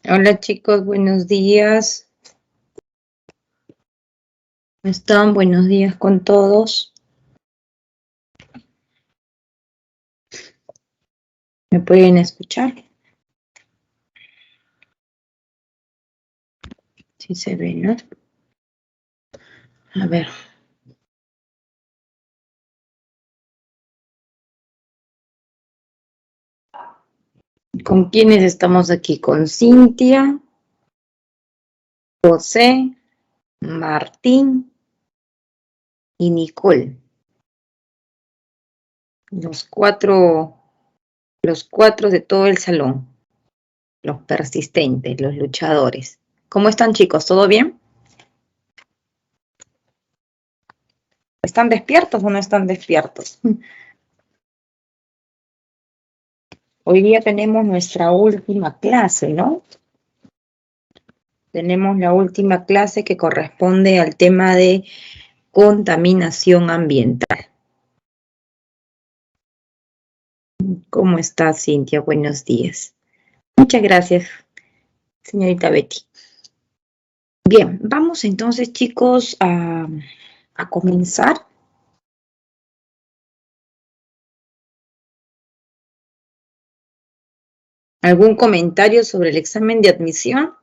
Hola chicos, buenos días. ¿Cómo están? Buenos días con todos. ¿Me pueden escuchar? Sí se ve, ¿no? A ver. ¿Con quiénes estamos aquí? Con Cintia, José, Martín y Nicole. Los cuatro de todo el salón. Los persistentes, los luchadores. ¿Cómo están chicos? ¿Todo bien? ¿Están despiertos o no están despiertos? Hoy día tenemos nuestra última clase, ¿no? Tenemos la última clase que corresponde al tema de contaminación ambiental. ¿Cómo está, Cintia? Buenos días. Muchas gracias, señorita Betty. Bien, vamos entonces, chicos, a comenzar. ¿Algún comentario sobre el examen de admisión?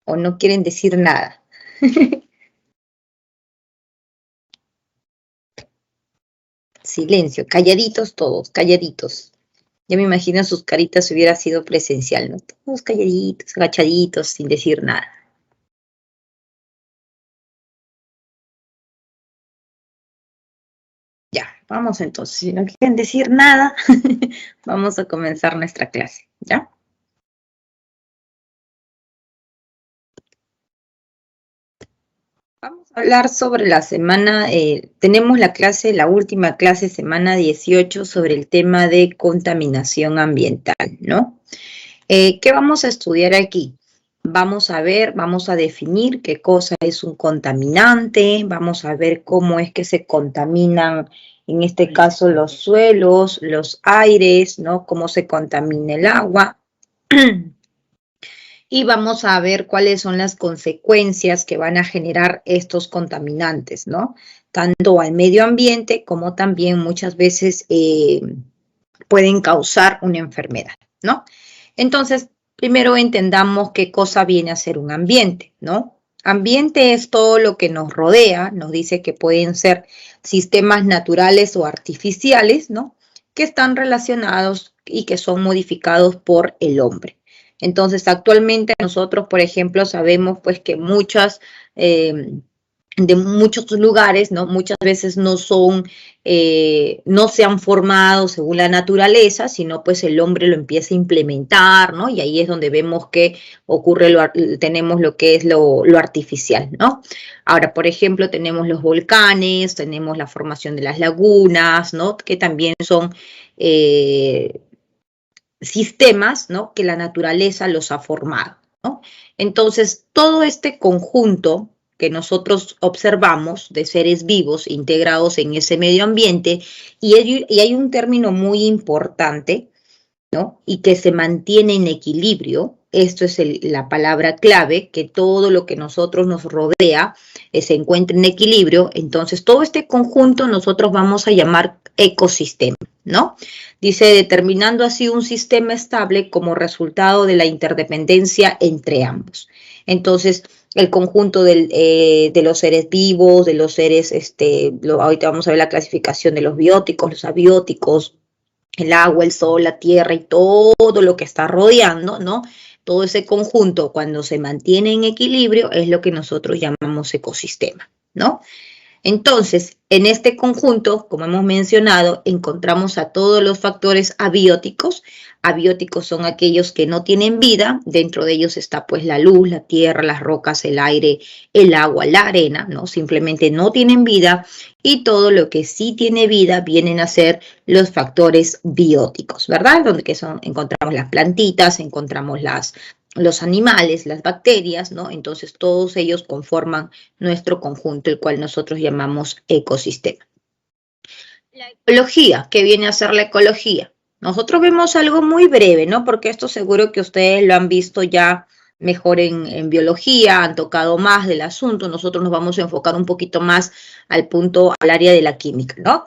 ¿O no quieren decir nada? Silencio, calladitos todos, calladitos. Ya me imagino sus caritas si hubiera sido presencial, ¿no? Todos calladitos, agachaditos, sin decir nada. Ya, vamos entonces. Si no quieren decir nada, vamos a comenzar nuestra clase, ¿ya? Vamos a hablar sobre la semana, tenemos la clase, la última clase, semana 18, sobre el tema de contaminación ambiental, ¿no? ¿Qué vamos a estudiar aquí? Vamos a ver, vamos a definir qué cosa es un contaminante, vamos a ver cómo es que se contaminan, en este caso, los suelos, los aires, ¿no? Cómo se contamina el agua. Y vamos a ver cuáles son las consecuencias que van a generar estos contaminantes, ¿no? Tanto al medio ambiente como también muchas veces pueden causar una enfermedad, ¿no? Entonces, primero entendamos qué cosa viene a ser un ambiente, ¿no? Ambiente es todo lo que nos rodea, nos dice que pueden ser sistemas naturales o artificiales, ¿no? Que están relacionados y que son modificados por el hombre. Entonces, actualmente nosotros, por ejemplo, sabemos pues que de muchos lugares, ¿no? Muchas veces no no se han formado según la naturaleza, sino pues el hombre lo empieza a implementar, ¿no? Y ahí es donde vemos que tenemos lo que es lo artificial, ¿no? Ahora, por ejemplo, tenemos los volcanes, tenemos la formación de las lagunas, ¿no? Que también son sistemas, ¿no? Que la naturaleza los ha formado, ¿no? Entonces, todo este conjunto que nosotros observamos de seres vivos integrados en ese medio ambiente, y hay un término muy importante, ¿no? Y que se mantiene en equilibrio. Esto es la palabra clave, que todo lo que nosotros nos rodea se encuentra en equilibrio. Entonces, todo este conjunto nosotros vamos a llamar ecosistema, ¿no? Dice, determinando así un sistema estable como resultado de la interdependencia entre ambos. Entonces, el conjunto de los seres vivos, de los seres, ahorita vamos a ver la clasificación de los bióticos, los abióticos, el agua, el sol, la tierra y todo lo que está rodeando, ¿no? Todo ese conjunto, cuando se mantiene en equilibrio, es lo que nosotros llamamos ecosistema, ¿no? Entonces, en este conjunto, como hemos mencionado, encontramos a todos los factores abióticos. Abióticos son aquellos que no tienen vida. Dentro de ellos está pues la luz, la tierra, las rocas, el aire, el agua, la arena, ¿no? Simplemente no tienen vida. Y todo lo que sí tiene vida vienen a ser los factores bióticos, ¿verdad? Donde encontramos las plantitas, encontramos los animales, las bacterias, ¿no? Entonces todos ellos conforman nuestro conjunto, el cual nosotros llamamos ecosistema. La ecología, ¿qué viene a ser la ecología? Nosotros vemos algo muy breve, ¿no? Porque esto seguro que ustedes lo han visto ya mejor en biología, han tocado más del asunto. Nosotros nos vamos a enfocar un poquito más al punto, al área de la química, ¿no?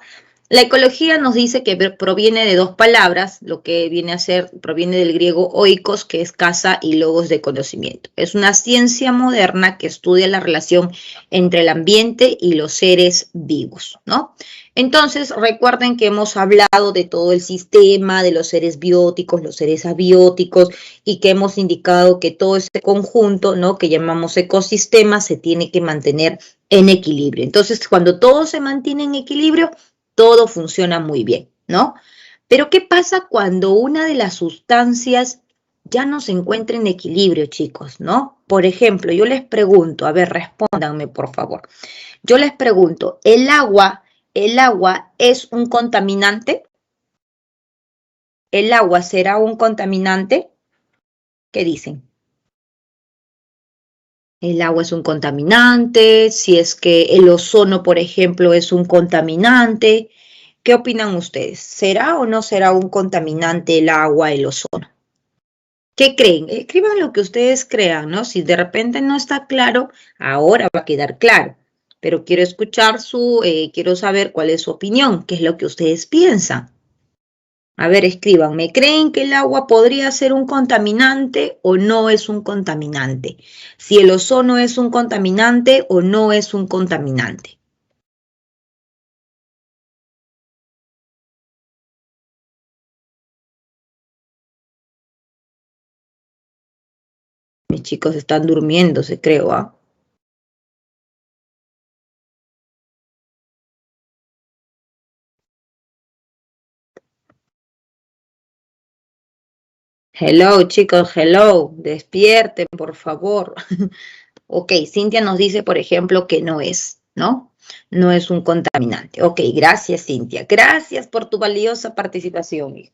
La ecología nos dice que proviene de dos palabras, lo que viene a ser, proviene del griego oikos, que es casa, y logos de conocimiento. Es una ciencia moderna que estudia la relación entre el ambiente y los seres vivos, ¿no? Entonces, recuerden que hemos hablado de todo el sistema, de los seres bióticos, los seres abióticos, y que hemos indicado que todo este conjunto, ¿no?, que llamamos ecosistema, se tiene que mantener en equilibrio. Entonces, cuando todo se mantiene en equilibrio, todo funciona muy bien, ¿no? Pero ¿qué pasa cuando una de las sustancias ya no se encuentra en equilibrio, chicos, ¿no? Por ejemplo, yo les pregunto, a ver, respóndanme, por favor. Yo les pregunto, ¿el agua es un contaminante? ¿El agua será un contaminante? ¿Qué dicen? El agua es un contaminante, si es que el ozono, por ejemplo, es un contaminante. ¿Qué opinan ustedes? ¿Será o no será un contaminante el agua, el ozono? ¿Qué creen? Escriban lo que ustedes crean, ¿no? Si de repente no está claro, ahora va a quedar claro. Pero quiero escuchar quiero saber cuál es su opinión, qué es lo que ustedes piensan. A ver, escríbanme, ¿creen que el agua podría ser un contaminante o no es un contaminante? Si el ozono es un contaminante o no es un contaminante. Mis chicos están durmiéndose, creo, ¿ah? Hello, chicos, hello. Despierten, por favor. Ok, Cintia nos dice, por ejemplo, que no es, ¿no? No es un contaminante. Ok, gracias, Cintia. Gracias por tu valiosa participación, hijo.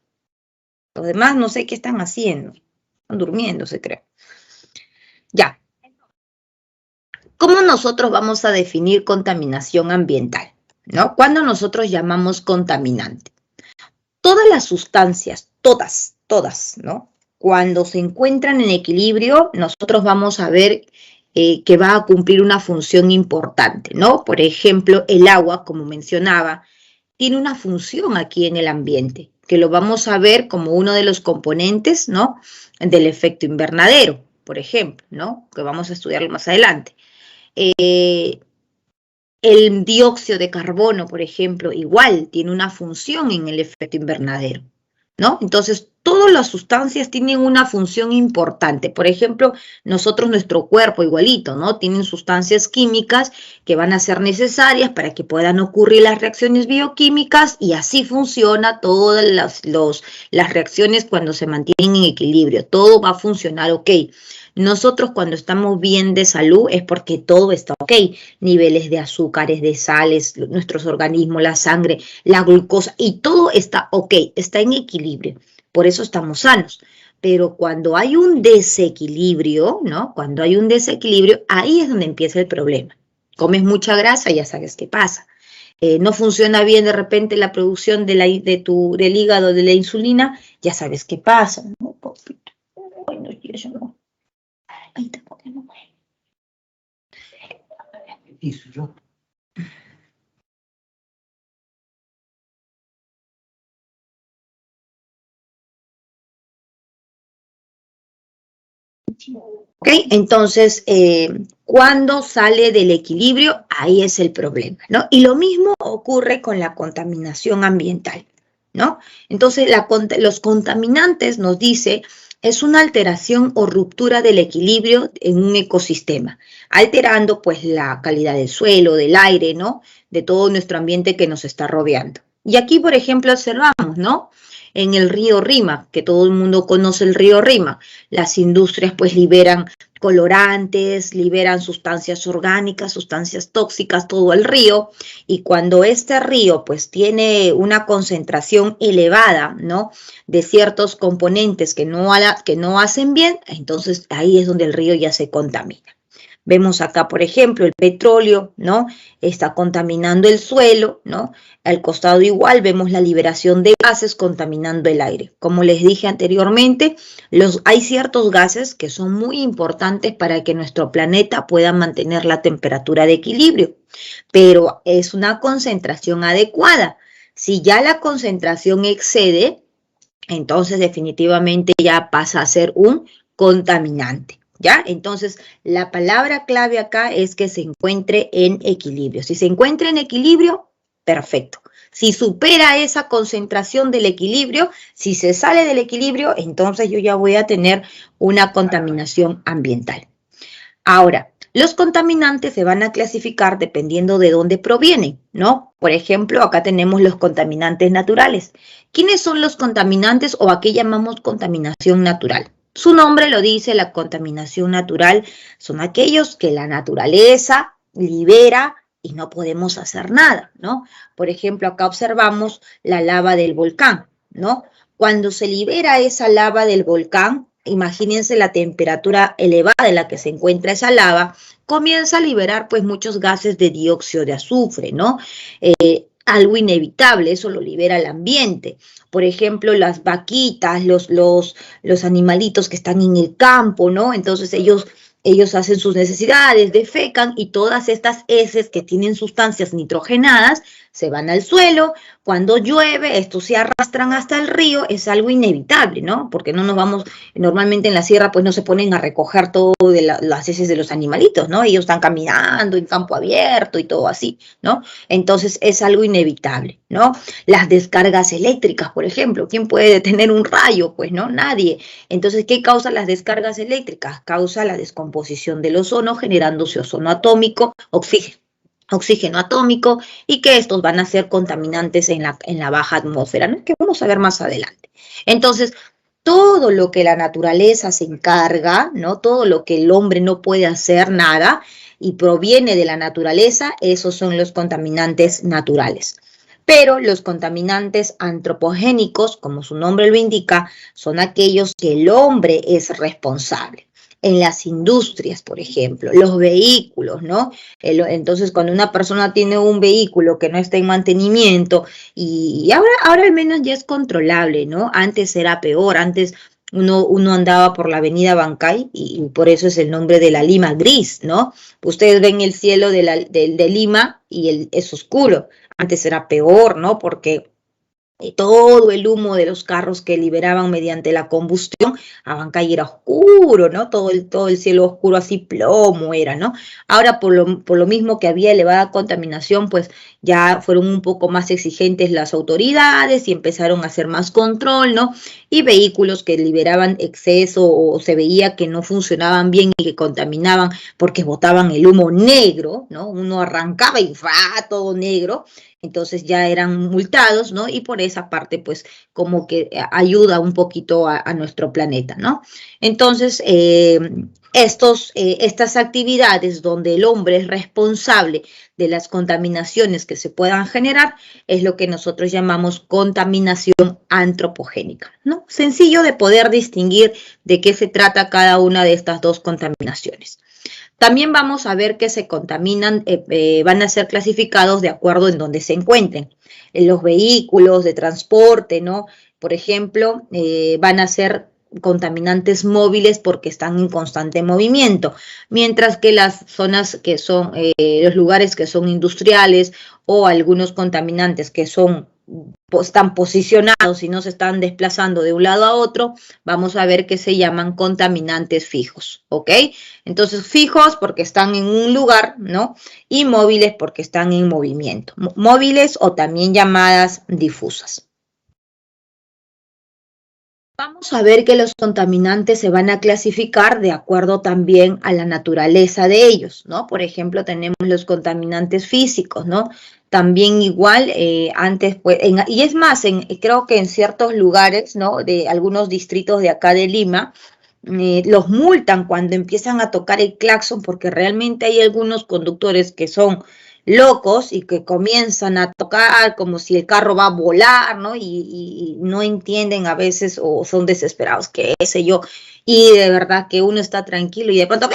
Los demás no sé qué están haciendo. Están durmiéndose, creo. Ya. ¿Cómo nosotros vamos a definir contaminación ambiental? ¿No? ¿Cuándo nosotros llamamos contaminante? Todas las sustancias, todas, ¿no? Cuando se encuentran en equilibrio, nosotros vamos a ver que va a cumplir una función importante, ¿no? Por ejemplo, el agua, como mencionaba, tiene una función aquí en el ambiente, que lo vamos a ver como uno de los componentes, ¿no?, del efecto invernadero, por ejemplo, ¿no?, que vamos a estudiarlo más adelante. El dióxido de carbono, por ejemplo, igual tiene una función en el efecto invernadero, ¿no? Entonces, todas las sustancias tienen una función importante. Por ejemplo, nuestro cuerpo igualito, ¿no? Tienen sustancias químicas que van a ser necesarias para que puedan ocurrir las reacciones bioquímicas, y así funciona todas las reacciones cuando se mantienen en equilibrio. Todo va a funcionar ok. Nosotros cuando estamos bien de salud es porque todo está ok. Niveles de azúcares, de sales, nuestros organismos, la sangre, la glucosa, y todo está ok, está en equilibrio. Por eso estamos sanos. Pero cuando hay un desequilibrio, ¿no? Cuando hay un desequilibrio, ahí es donde empieza el problema. Comes mucha grasa, ya sabes qué pasa. No funciona bien de repente la producción del hígado, de la insulina, ya sabes qué pasa, ¿no? Bueno, yo no. Ahí tampoco no. ¿Ok? Entonces, cuando sale del equilibrio, ahí es el problema, ¿no? Y lo mismo ocurre con la contaminación ambiental, ¿no? Entonces, los contaminantes, nos dice, es una alteración o ruptura del equilibrio en un ecosistema, alterando pues la calidad del suelo, del aire, ¿no?, de todo nuestro ambiente que nos está rodeando. Y aquí, por ejemplo, observamos, ¿no?, en el río Rima, que todo el mundo conoce el río Rima, las industrias pues liberan colorantes, liberan sustancias orgánicas, sustancias tóxicas, todo el río, y cuando este río pues tiene una concentración elevada, ¿no?, de ciertos componentes que no hacen bien, entonces ahí es donde el río ya se contamina. Vemos acá, por ejemplo, el petróleo, ¿no? Está contaminando el suelo, ¿no? Al costado igual vemos la liberación de gases contaminando el aire. Como les dije anteriormente, hay ciertos gases que son muy importantes para que nuestro planeta pueda mantener la temperatura de equilibrio, pero es una concentración adecuada. Si ya la concentración excede, entonces definitivamente ya pasa a ser un contaminante. ¿Ya? Entonces, la palabra clave acá es que se encuentre en equilibrio. Si se encuentra en equilibrio, perfecto. Si supera esa concentración del equilibrio, si se sale del equilibrio, entonces yo ya voy a tener una contaminación ambiental. Ahora, los contaminantes se van a clasificar dependiendo de dónde provienen, ¿no? Por ejemplo, acá tenemos los contaminantes naturales. ¿Quiénes son los contaminantes o a qué llamamos contaminación natural? Su nombre lo dice, la contaminación natural son aquellos que la naturaleza libera y no podemos hacer nada, ¿no? Por ejemplo, acá observamos la lava del volcán, ¿no? Cuando se libera esa lava del volcán, imagínense la temperatura elevada en la que se encuentra esa lava, comienza a liberar pues muchos gases de dióxido de azufre, ¿no? Algo inevitable, eso lo libera el ambiente. Por ejemplo, las vaquitas, los animalitos que están en el campo, ¿no? Entonces ellos hacen sus necesidades, defecan y todas estas heces que tienen sustancias nitrogenadas se van al suelo. Cuando llueve, estos se arrastran hasta el río, es algo inevitable, ¿no? Porque no nos vamos, normalmente en la sierra pues no se ponen a recoger todo de las heces de los animalitos, ¿no? Ellos están caminando en campo abierto y todo así, ¿no? Entonces es algo inevitable, ¿no? Las descargas eléctricas, por ejemplo, ¿quién puede detener un rayo? Pues no, nadie. Entonces, ¿qué causa las descargas eléctricas? Causa la descomposición del ozono, generándose ozono atómico, oxígeno atómico, y que estos van a ser contaminantes en la baja atmósfera, ¿no? Que vamos a ver más adelante. Entonces, todo lo que la naturaleza se encarga, ¿no? Todo lo que el hombre no puede hacer nada y proviene de la naturaleza, esos son los contaminantes naturales. Pero los contaminantes antropogénicos, como su nombre lo indica, son aquellos que el hombre es responsable. En las industrias, por ejemplo, los vehículos, ¿no? Entonces, cuando una persona tiene un vehículo que no está en mantenimiento y ahora al menos ya es controlable, ¿no? Antes era peor, antes uno andaba por la avenida Bancay y por eso es el nombre de la Lima gris, ¿no? Ustedes ven el cielo de Lima y es oscuro. Antes era peor, ¿no? Porque todo el humo de los carros que liberaban mediante la combustión, Abancay era oscuro, ¿no? Todo el cielo oscuro, así plomo era, ¿no? Ahora, por lo mismo que había elevada contaminación, pues ya fueron un poco más exigentes las autoridades y empezaron a hacer más control, ¿no? Y vehículos que liberaban exceso o se veía que no funcionaban bien y que contaminaban porque botaban el humo negro, ¿no? Uno arrancaba y ¡fa! Todo negro. Entonces ya eran multados, ¿no? Y por esa parte, pues, como que ayuda un poquito a nuestro planeta, ¿no? Entonces, estas actividades donde el hombre es responsable de las contaminaciones que se puedan generar es lo que nosotros llamamos contaminación antropogénica, ¿no? Sencillo de poder distinguir de qué se trata cada una de estas dos contaminaciones. También vamos a ver que se contaminan, van a ser clasificados de acuerdo en donde se encuentren. Los vehículos de transporte, ¿no? Por ejemplo, van a ser contaminantes móviles porque están en constante movimiento, mientras que las zonas que son, los lugares que son industriales o algunos contaminantes que están posicionados y no se están desplazando de un lado a otro, vamos a ver que se llaman contaminantes fijos, ¿ok? Entonces, fijos porque están en un lugar, ¿no? Y móviles porque están en movimiento. Móviles o también llamadas difusas. Vamos a ver que los contaminantes se van a clasificar de acuerdo también a la naturaleza de ellos, ¿no? Por ejemplo, tenemos los contaminantes físicos, ¿no? También igual, antes, pues, y es más, creo que en ciertos lugares, ¿no? De algunos distritos de acá de Lima, los multan cuando empiezan a tocar el claxon porque realmente hay algunos conductores que son locos y que comienzan a tocar como si el carro va a volar, ¿no? Y no entienden a veces o son desesperados, qué sé yo, y de verdad que uno está tranquilo y de pronto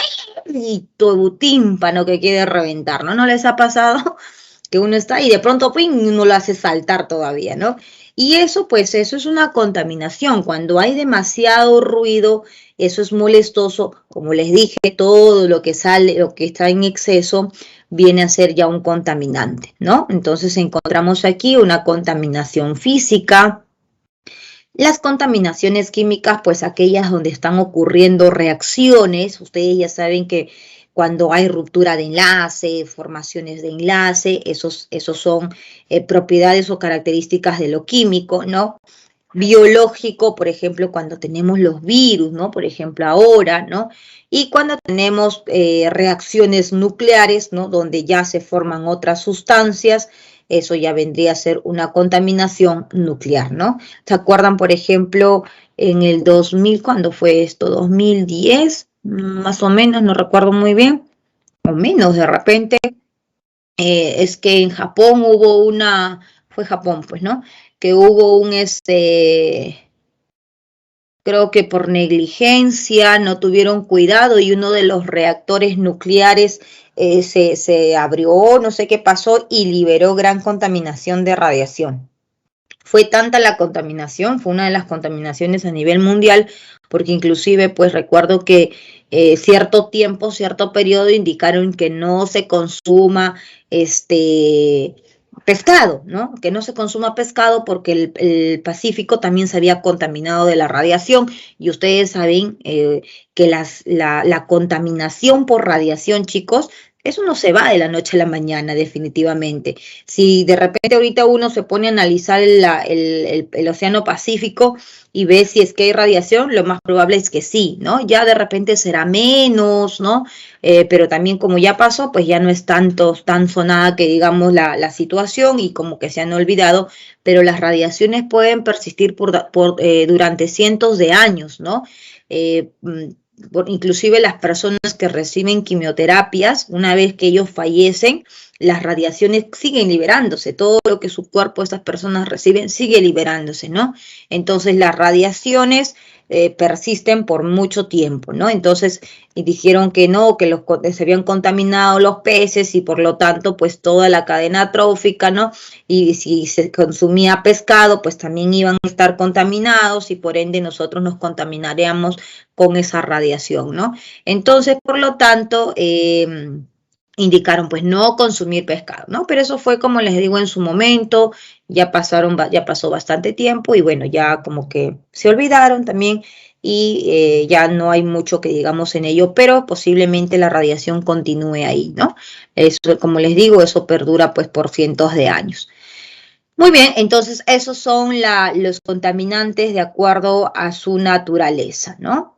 y tu tímpano que quiere reventar, ¿no? ¿No les ha pasado que uno está y de pronto ¡ping! Uno lo hace saltar todavía, ¿no? Y eso, pues, eso es una contaminación. Cuando hay demasiado ruido, eso es molestoso. Como les dije, todo lo que sale, lo que está en exceso, viene a ser ya un contaminante, ¿no? Entonces encontramos aquí una contaminación física. Las contaminaciones químicas, pues aquellas donde están ocurriendo reacciones, ustedes ya saben que cuando hay ruptura de enlace, formaciones de enlace, esos son propiedades o características de lo químico, ¿no? Biológico, por ejemplo, cuando tenemos los virus, ¿no? Por ejemplo, ahora, ¿no? Y cuando tenemos reacciones nucleares, ¿no? Donde ya se forman otras sustancias, eso ya vendría a ser una contaminación nuclear, ¿no? ¿Se acuerdan, por ejemplo, en el 2000, cuándo fue esto? 2010, más o menos, no recuerdo muy bien, o menos de repente, es que en Japón hubo fue Japón, pues, ¿no? Que hubo creo que por negligencia, no tuvieron cuidado y uno de los reactores nucleares se abrió, no sé qué pasó, y liberó gran contaminación de radiación. Fue tanta la contaminación, fue una de las contaminaciones a nivel mundial, porque inclusive pues recuerdo que cierto tiempo, cierto periodo indicaron que no se consuma pescado, ¿no? Que no se consuma pescado porque el Pacífico también se había contaminado de la radiación y ustedes saben que la contaminación por radiación, chicos, eso no se va de la noche a la mañana, definitivamente. Si de repente ahorita uno se pone a analizar el Océano Pacífico y ve si es que hay radiación, lo más probable es que sí, ¿no? Ya de repente será menos, ¿no? Pero también como ya pasó, pues ya no es tan sonada que digamos la situación y como que se han olvidado, pero las radiaciones pueden persistir durante cientos de años, ¿no? Inclusive las personas que reciben quimioterapias, una vez que ellos fallecen, las radiaciones siguen liberándose, todo lo que su cuerpo, estas personas reciben, sigue liberándose, ¿no? Entonces las radiaciones persisten por mucho tiempo, ¿no? Entonces dijeron que no, que se habían contaminado los peces y por lo tanto pues toda la cadena trófica, ¿no? Y si se consumía pescado pues también iban a estar contaminados y por ende nosotros nos contaminaríamos con esa radiación, ¿no? Entonces por lo tanto indicaron pues no consumir pescado, ¿no? Pero eso fue como les digo en su momento, ya pasó bastante tiempo y bueno, ya como que se olvidaron también y ya no hay mucho que digamos en ello, pero posiblemente la radiación continúe ahí, ¿no? Eso, como les digo, eso perdura pues por cientos de años. Muy bien, entonces esos son los contaminantes de acuerdo a su naturaleza, ¿no?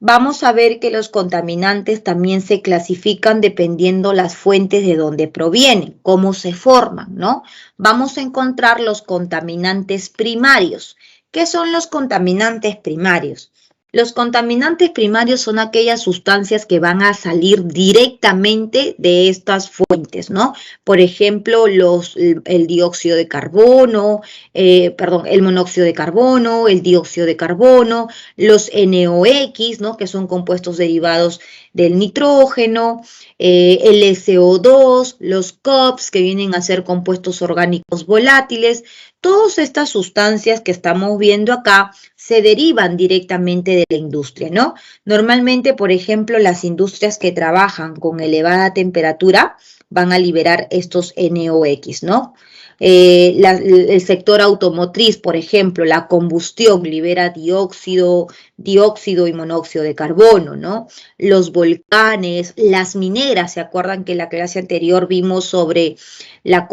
Vamos a ver que los contaminantes también se clasifican dependiendo las fuentes de donde provienen, cómo se forman, ¿no? Vamos a encontrar los contaminantes primarios. ¿Qué son los contaminantes primarios? Los contaminantes primarios son aquellas sustancias que van a salir directamente de estas fuentes, ¿no? Por ejemplo, el dióxido de carbono, el monóxido de carbono, el dióxido de carbono, los NOx, ¿no? Que son compuestos derivados del nitrógeno, el SO2, los COPs, que vienen a ser compuestos orgánicos volátiles. Todas estas sustancias que estamos viendo acá se derivan directamente de la industria, ¿no? Normalmente, por ejemplo, las industrias que trabajan con elevada temperatura van a liberar estos NOx, ¿no? El sector automotriz, por ejemplo, la combustión libera dióxido y monóxido de carbono, ¿no? Los volcanes, las mineras, ¿se acuerdan que en la clase anterior vimos sobre la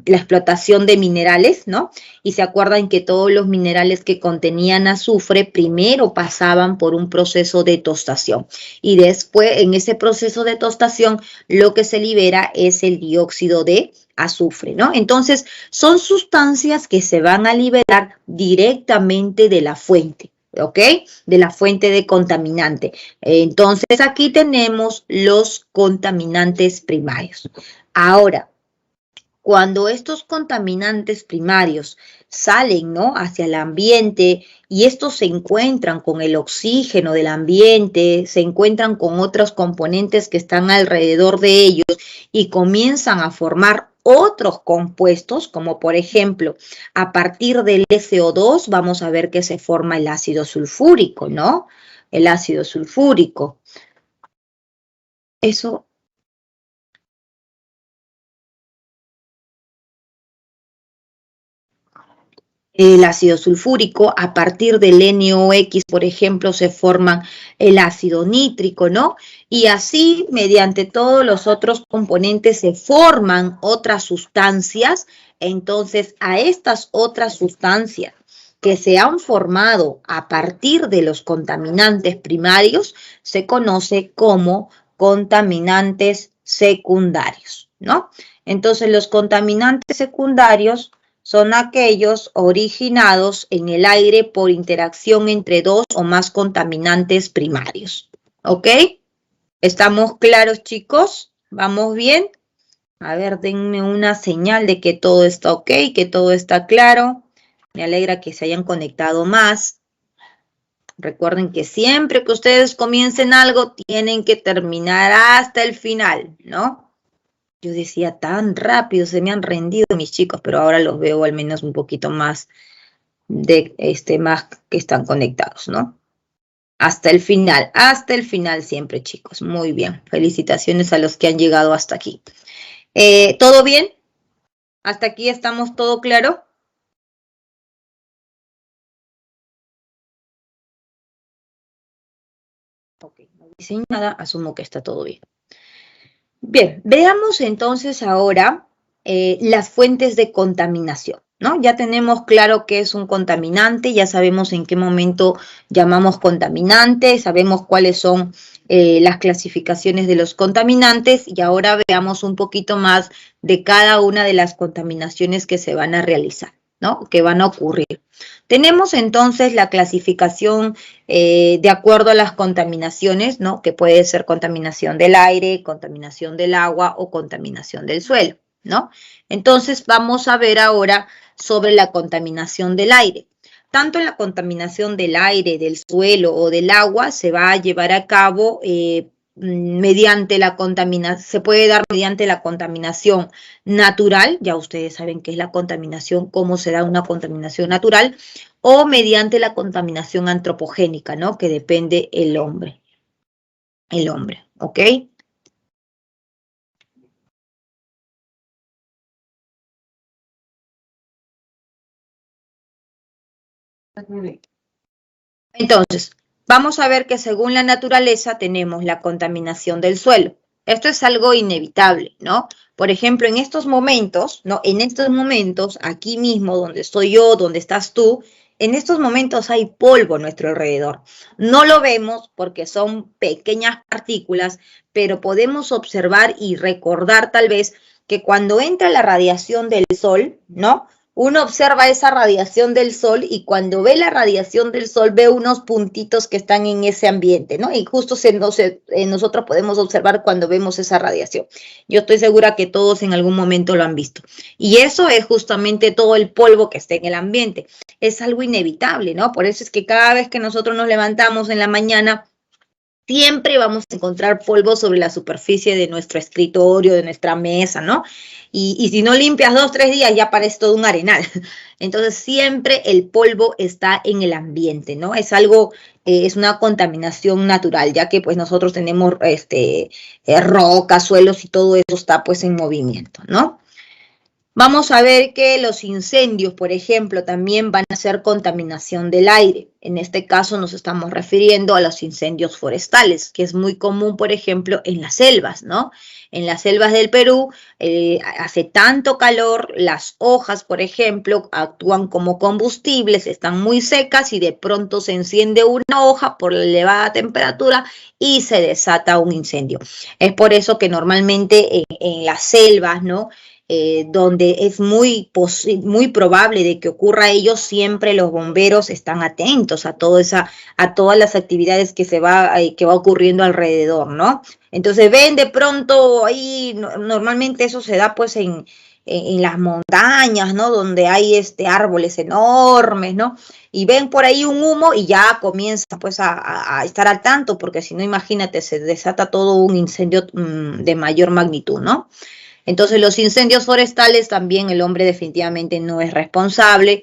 explotación de minerales, ¿no? Y se acuerdan que todos los minerales que contenían azufre primero pasaban por un proceso de tostación y después en ese proceso de tostación lo que se libera es el dióxido de azufre, ¿no? Entonces son sustancias que se van a liberar directamente de la fuente. ¿ok? De la fuente de contaminante. Entonces, aquí tenemos los contaminantes primarios. Ahora, cuando estos contaminantes primarios salen, ¿no?, hacia el ambiente y estos se encuentran con el oxígeno del ambiente, se encuentran con otros componentes que están alrededor de ellos y comienzan a formar otros compuestos, como por ejemplo, a partir del SO2 vamos a ver que se forma el ácido sulfúrico, ¿no? El ácido sulfúrico. Eso el ácido sulfúrico, a partir del NOx, por ejemplo, se forma el ácido nítrico, ¿no? Y así, mediante todos los otros componentes, se forman otras sustancias. Entonces, a estas otras sustancias que se han formado a partir de los contaminantes primarios, se conoce como contaminantes secundarios, ¿no? Entonces, los contaminantes secundarios son aquellos originados en el aire por interacción entre dos o más contaminantes primarios. ¿Ok? ¿Estamos claros, chicos? ¿Vamos bien? A ver, denme una señal de que todo está ok, que todo está claro. Me alegra que se hayan conectado más. Recuerden que siempre que ustedes comiencen algo, tienen que terminar hasta el final, ¿no? Yo decía, tan rápido se me han rendido mis chicos, pero ahora los veo al menos un poquito más más que están conectados, ¿no? Hasta el final siempre, chicos. Muy bien. Felicitaciones a los que han llegado hasta aquí. ¿Todo bien? ¿Hasta aquí estamos todo claro? Ok, no dice nada, asumo que está todo bien. Bien, veamos entonces ahora las fuentes de contaminación, ¿no? Ya tenemos claro qué es un contaminante, ya sabemos en qué momento llamamos contaminante, sabemos cuáles son las clasificaciones de los contaminantes y ahora veamos un poquito más de cada una de las contaminaciones que se van a realizar, ¿no? Que van a ocurrir. Tenemos entonces la clasificación de acuerdo a las contaminaciones, ¿no? Que puede ser contaminación del aire, contaminación del agua o contaminación del suelo, ¿no? Entonces vamos a ver ahora sobre la contaminación del aire. Tanto en la contaminación del aire, del suelo o del agua se va a llevar a cabo mediante la contaminación, se puede dar mediante la contaminación natural, ya ustedes saben qué es la contaminación, cómo se da una contaminación natural, o mediante la contaminación antropogénica, ¿no? Que depende el hombre, ¿ok? Entonces, vamos a ver que según la naturaleza tenemos la contaminación del suelo. Esto es algo inevitable, ¿no? Por ejemplo, en estos momentos, ¿no? En estos momentos, aquí mismo, donde estoy yo, donde estás tú, en estos momentos hay polvo a nuestro alrededor. No lo vemos porque son pequeñas partículas, pero podemos observar y recordar tal vez que cuando entra la radiación del sol, ¿no? Uno observa esa radiación del sol y cuando ve la radiación del sol ve unos puntitos que están en ese ambiente, ¿no? Y justo nosotros podemos observar cuando vemos esa radiación. Yo estoy segura que todos en algún momento lo han visto. Y eso es justamente todo el polvo que está en el ambiente. Es algo inevitable, ¿no? Por eso es que cada vez que nosotros nos levantamos en la mañana, siempre vamos a encontrar polvo sobre la superficie de nuestro escritorio, de nuestra mesa, ¿no? Y si no limpias 2, 3 días, ya parece todo un arenal. Entonces, siempre el polvo está en el ambiente, ¿no? Es algo, es una contaminación natural, ya que pues nosotros tenemos rocas, suelos y todo eso está pues en movimiento, ¿no? Vamos a ver que los incendios, por ejemplo, también van a ser contaminación del aire. En este caso nos estamos refiriendo a los incendios forestales, que es muy común, por ejemplo, en las selvas, ¿no? En las selvas del Perú hace tanto calor, las hojas, por ejemplo, actúan como combustibles, están muy secas y de pronto se enciende una hoja por la elevada temperatura y se desata un incendio. Es por eso que normalmente en las selvas, ¿no? donde es muy probable de que ocurra ello, siempre los bomberos están atentos a todas las actividades que va ocurriendo alrededor, ¿no? Entonces ven de pronto ahí, normalmente eso se da pues en las montañas, ¿no? Donde hay árboles enormes, ¿no? Y ven por ahí un humo y ya comienza pues a estar al tanto, porque si no, imagínate, se desata todo un incendio de mayor magnitud, ¿no? Entonces los incendios forestales también el hombre definitivamente no es responsable,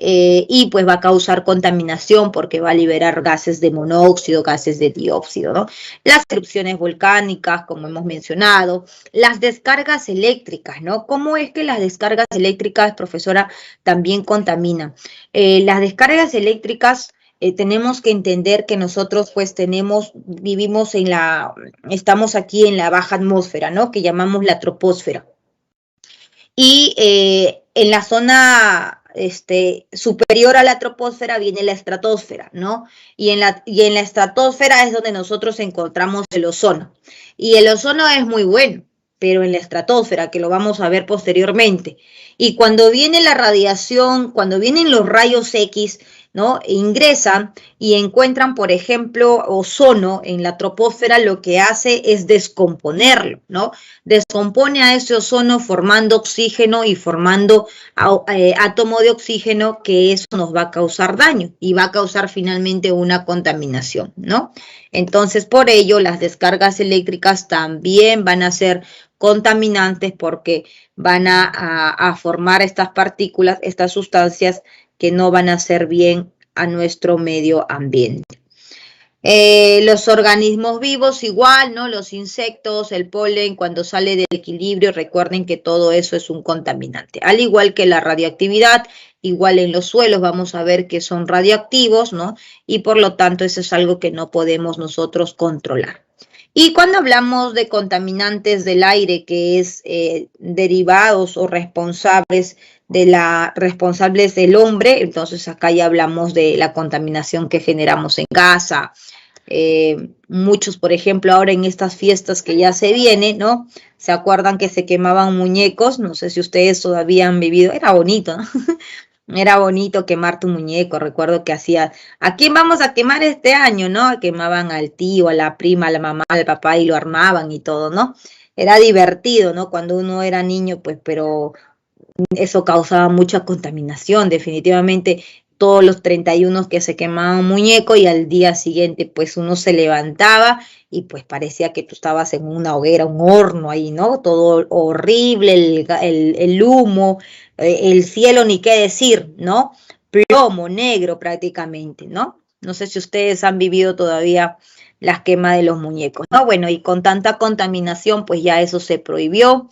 y pues va a causar contaminación porque va a liberar gases de monóxido, gases de dióxido, ¿no? Las erupciones volcánicas, como hemos mencionado, las descargas eléctricas, ¿no? ¿Cómo es que las descargas eléctricas, profesora, también contaminan? Las descargas eléctricas, tenemos que entender que nosotros pues estamos aquí en la baja atmósfera, ¿no? Que llamamos la troposfera. Y en la zona superior a la troposfera viene la estratosfera, ¿no? Y en la estratosfera es donde nosotros encontramos el ozono. Y el ozono es muy bueno, pero en la estratosfera, que lo vamos a ver posteriormente. Y cuando viene la radiación, cuando vienen los rayos X, ¿no? Ingresan y encuentran, por ejemplo, ozono en la troposfera, lo que hace es descomponerlo, ¿no? Descompone a ese ozono formando oxígeno y formando átomo de oxígeno, que eso nos va a causar daño y va a causar finalmente una contaminación, ¿no? Entonces, por ello, las descargas eléctricas también van a ser contaminantes porque van a formar estas partículas, estas sustancias que no van a hacer bien a nuestro medio ambiente. Los organismos vivos igual, ¿no? Los insectos, el polen, cuando sale del equilibrio, recuerden que todo eso es un contaminante. Al igual que la radioactividad, igual en los suelos vamos a ver que son radioactivos, ¿no? Y por lo tanto eso es algo que no podemos nosotros controlar. Y cuando hablamos de contaminantes del aire, que es derivados o responsables del hombre, entonces acá ya hablamos de la contaminación que generamos en casa. Muchos, por ejemplo, ahora en estas fiestas que ya se vienen, ¿no? ¿Se acuerdan que se quemaban muñecos? No sé si ustedes todavía han vivido, era bonito, ¿no? Era bonito quemar tu muñeco. Recuerdo que ¿a quién vamos a quemar este año, no? Quemaban al tío, a la prima, a la mamá, al papá y lo armaban y todo, ¿no? Era divertido, ¿no? Cuando uno era niño, pues, pero eso causaba mucha contaminación, definitivamente. Todos los 31 que se quemaban un muñeco y al día siguiente, pues, uno se levantaba y pues parecía que tú estabas en una hoguera, un horno ahí, ¿no? Todo horrible, el humo, el cielo ni qué decir, ¿no? Plomo negro prácticamente, ¿no? No sé si ustedes han vivido todavía las quemas de los muñecos, ¿no? Bueno, y con tanta contaminación, pues ya eso se prohibió.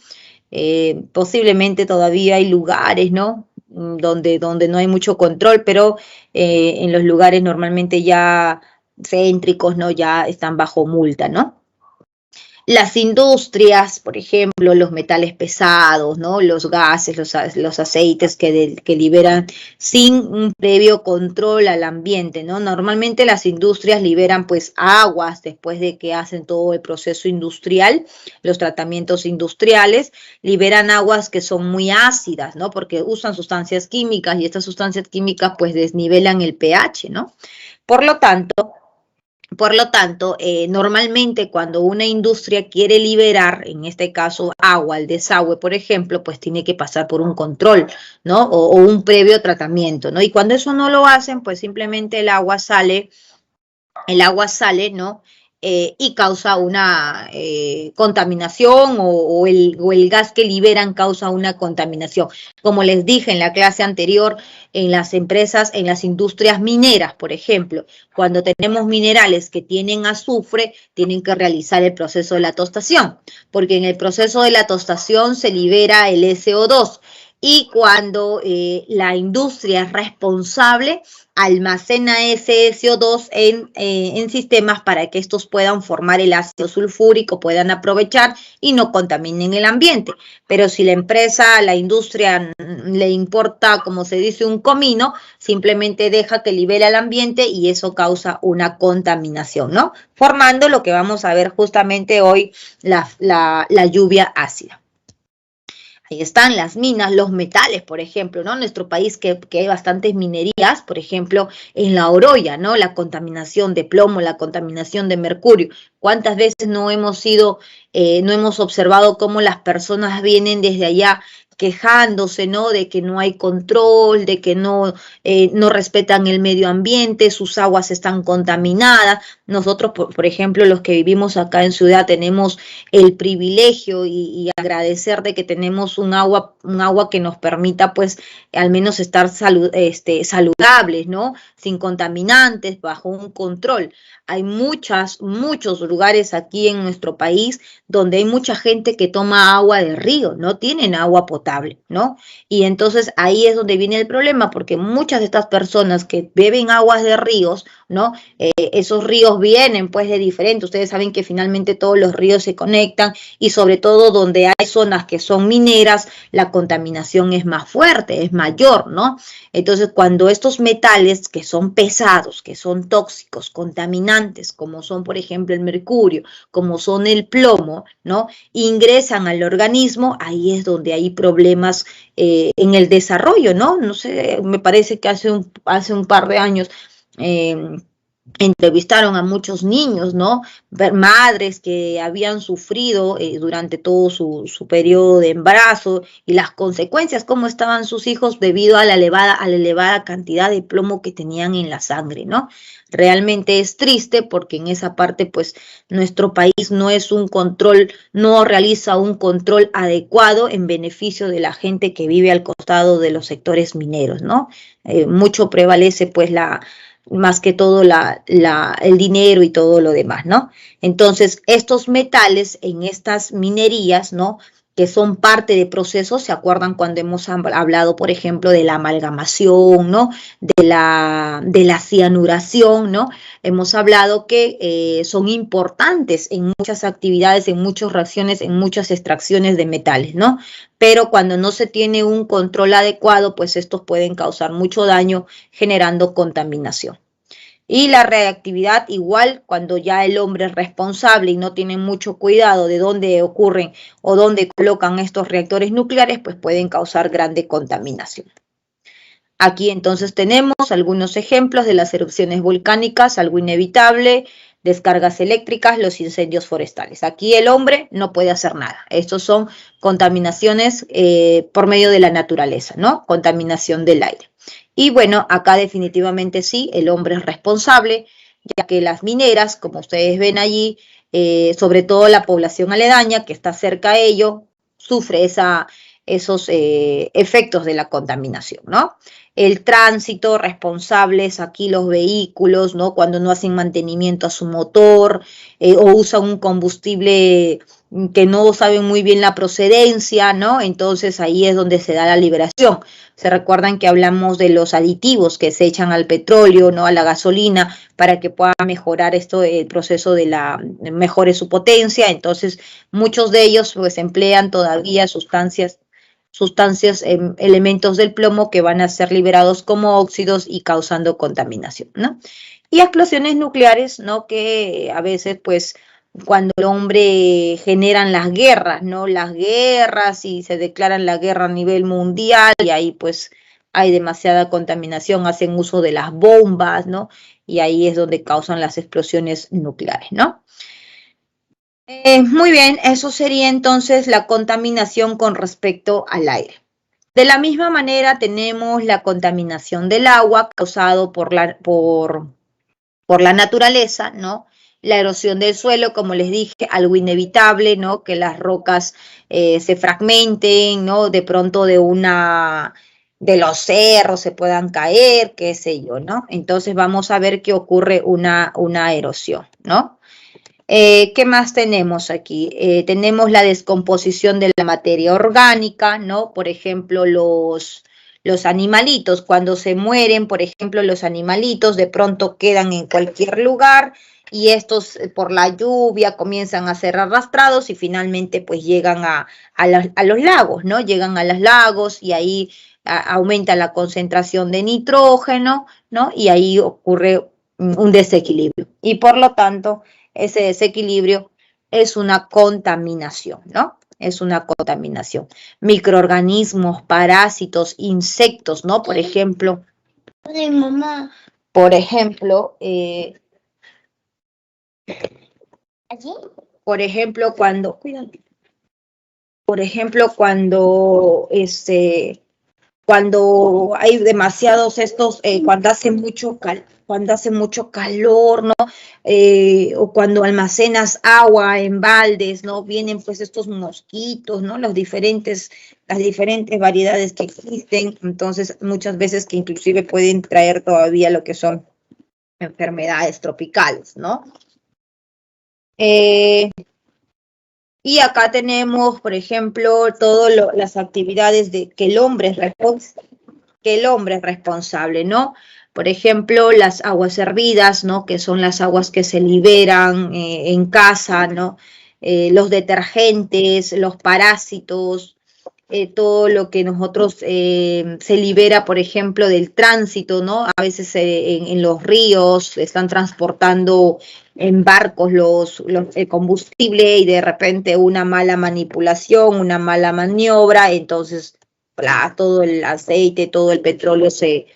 Posiblemente todavía hay lugares, ¿no? Donde no hay mucho control, pero en los lugares normalmente ya céntricos, ¿no? Ya están bajo multa, ¿no? Las industrias, por ejemplo, los metales pesados, ¿no? Los gases, los aceites que liberan sin un previo control al ambiente, ¿no? Normalmente las industrias liberan pues aguas después de que hacen todo el proceso industrial, los tratamientos industriales, liberan aguas que son muy ácidas, ¿no? Porque usan sustancias químicas y estas sustancias químicas pues desnivelan el pH, ¿no? Por lo tanto, normalmente cuando una industria quiere liberar, en este caso agua, el desagüe, por ejemplo, pues tiene que pasar por un control, ¿no? O un previo tratamiento, ¿no? Y cuando eso no lo hacen, pues simplemente el agua sale, ¿no? Y causa una contaminación o el gas que liberan causa una contaminación. Como les dije en la clase anterior, en las empresas, en las industrias mineras, por ejemplo, cuando tenemos minerales que tienen azufre, tienen que realizar el proceso de la tostación, porque en el proceso de la tostación se libera el SO2. Y cuando la industria es responsable, almacena ese SO2 en sistemas para que estos puedan formar el ácido sulfúrico, puedan aprovechar y no contaminen el ambiente. Pero si la empresa, la industria le importa, como se dice, un comino, simplemente deja que libere al ambiente y eso causa una contaminación, ¿no? Formando lo que vamos a ver justamente hoy, la lluvia ácida. Ahí están las minas, los metales, por ejemplo, ¿no? En nuestro país que hay bastantes minerías, por ejemplo, en La Oroya, ¿no? La contaminación de plomo, la contaminación de mercurio. ¿Cuántas veces no hemos observado cómo las personas vienen desde allá quejándose, ¿no? De que no hay control, de que no respetan el medio ambiente, sus aguas están contaminadas. Nosotros, por ejemplo, los que vivimos acá en ciudad, tenemos el privilegio y agradecer de que tenemos un agua que nos permita, pues, al menos estar saludables, ¿no? Sin contaminantes, bajo un control. Hay muchos lugares aquí en nuestro país donde hay mucha gente que toma agua de río, no tienen agua potable, ¿no? Y entonces ahí es donde viene el problema, porque muchas de estas personas que beben aguas de ríos, ¿no? Esos ríos vienen pues de diferente, ustedes saben que finalmente todos los ríos se conectan y sobre todo donde hay zonas que son mineras, la contaminación es más fuerte, es mayor, ¿no? Entonces cuando estos metales que son pesados, que son tóxicos, contaminantes, como son por ejemplo el mercurio, como son el plomo, ¿no? Ingresan al organismo, ahí es donde hay problemas en el desarrollo, ¿no? No sé, me parece que hace un par de años eh, entrevistaron a muchos niños, ¿no? Madres que habían sufrido durante todo su periodo de embarazo y las consecuencias, cómo estaban sus hijos debido a la elevada cantidad de plomo que tenían en la sangre, ¿no? Realmente es triste porque en esa parte, pues, nuestro país no realiza un control adecuado en beneficio de la gente que vive al costado de los sectores mineros, ¿no? Mucho prevalece, pues, más que todo el dinero y todo lo demás, ¿no? Entonces, estos metales en estas minerías, ¿no? Que son parte de procesos, ¿se acuerdan cuando hemos hablado, por ejemplo, de la amalgamación, ¿no? De la cianuración, ¿no? Hemos hablado que son importantes en muchas actividades, en muchas reacciones, en muchas extracciones de metales, ¿no? Pero cuando no se tiene un control adecuado, pues estos pueden causar mucho daño generando contaminación. Y la reactividad igual cuando ya el hombre es responsable y no tiene mucho cuidado de dónde ocurren o dónde colocan estos reactores nucleares, pues pueden causar grande contaminación. Aquí entonces tenemos algunos ejemplos de las erupciones volcánicas, algo inevitable, descargas eléctricas, los incendios forestales. Aquí el hombre no puede hacer nada. Estos son contaminaciones por medio de la naturaleza, ¿no? Contaminación del aire. Y bueno, acá definitivamente sí, el hombre es responsable, ya que las mineras, como ustedes ven allí, sobre todo la población aledaña que está cerca a ello, sufre esos efectos de la contaminación, ¿no? El tránsito, responsables aquí los vehículos, ¿no? Cuando no hacen mantenimiento a su motor o usan un combustible que no saben muy bien la procedencia, ¿no? Entonces ahí es donde se da la liberación. Se recuerdan que hablamos de los aditivos que se echan al petróleo, ¿no? A la gasolina, para que pueda mejorar el proceso mejore su potencia. Entonces, muchos de ellos pues emplean todavía sustancias, elementos del plomo que van a ser liberados como óxidos y causando contaminación, ¿no? Y explosiones nucleares, ¿no? Que a veces, pues, cuando el hombre generan las guerras, ¿no? Las guerras y se declaran la guerra a nivel mundial y ahí, pues, hay demasiada contaminación, hacen uso de las bombas, ¿no? Y ahí es donde causan las explosiones nucleares, ¿no? Muy bien, eso sería entonces la contaminación con respecto al aire. De la misma manera tenemos la contaminación del agua causado por la naturaleza, ¿no? La erosión del suelo, como les dije, algo inevitable, ¿no? Que las rocas se fragmenten, ¿no? De pronto de los cerros se puedan caer, qué sé yo, ¿no? Entonces vamos a ver que ocurre una erosión, ¿no? ¿Qué más tenemos aquí? Tenemos la descomposición de la materia orgánica, ¿no? Por ejemplo, los animalitos, cuando se mueren, por ejemplo, los animalitos de pronto quedan en cualquier lugar y estos por la lluvia comienzan a ser arrastrados y finalmente pues llegan a los lagos, ¿no? Llegan a los lagos y ahí aumenta la concentración de nitrógeno, ¿no? Y ahí ocurre un desequilibrio y por lo tanto ese desequilibrio es una contaminación, ¿no? es una contaminación. Microorganismos, parásitos, insectos, ¿no? Por ejemplo, mamá. Por ejemplo, ¿Allí? cuando, cuando hay demasiados estos, cuando hace mucho calor, ¿no? O cuando almacenas agua en baldes, ¿no? Vienen pues estos mosquitos, ¿no? Las diferentes variedades que existen, entonces muchas veces que inclusive pueden traer todavía lo que son enfermedades tropicales, ¿no? Y acá tenemos, por ejemplo, todas las actividades que el hombre es responsable, ¿no? Por ejemplo, las aguas hervidas, ¿no? Que son las aguas que se liberan en casa, ¿no? Los detergentes, los parásitos, todo lo que nosotros se libera, por ejemplo, del tránsito, ¿no? A veces en los ríos están transportando en barcos el combustible y de repente una mala manipulación, una mala maniobra, entonces todo el aceite, todo el petróleo se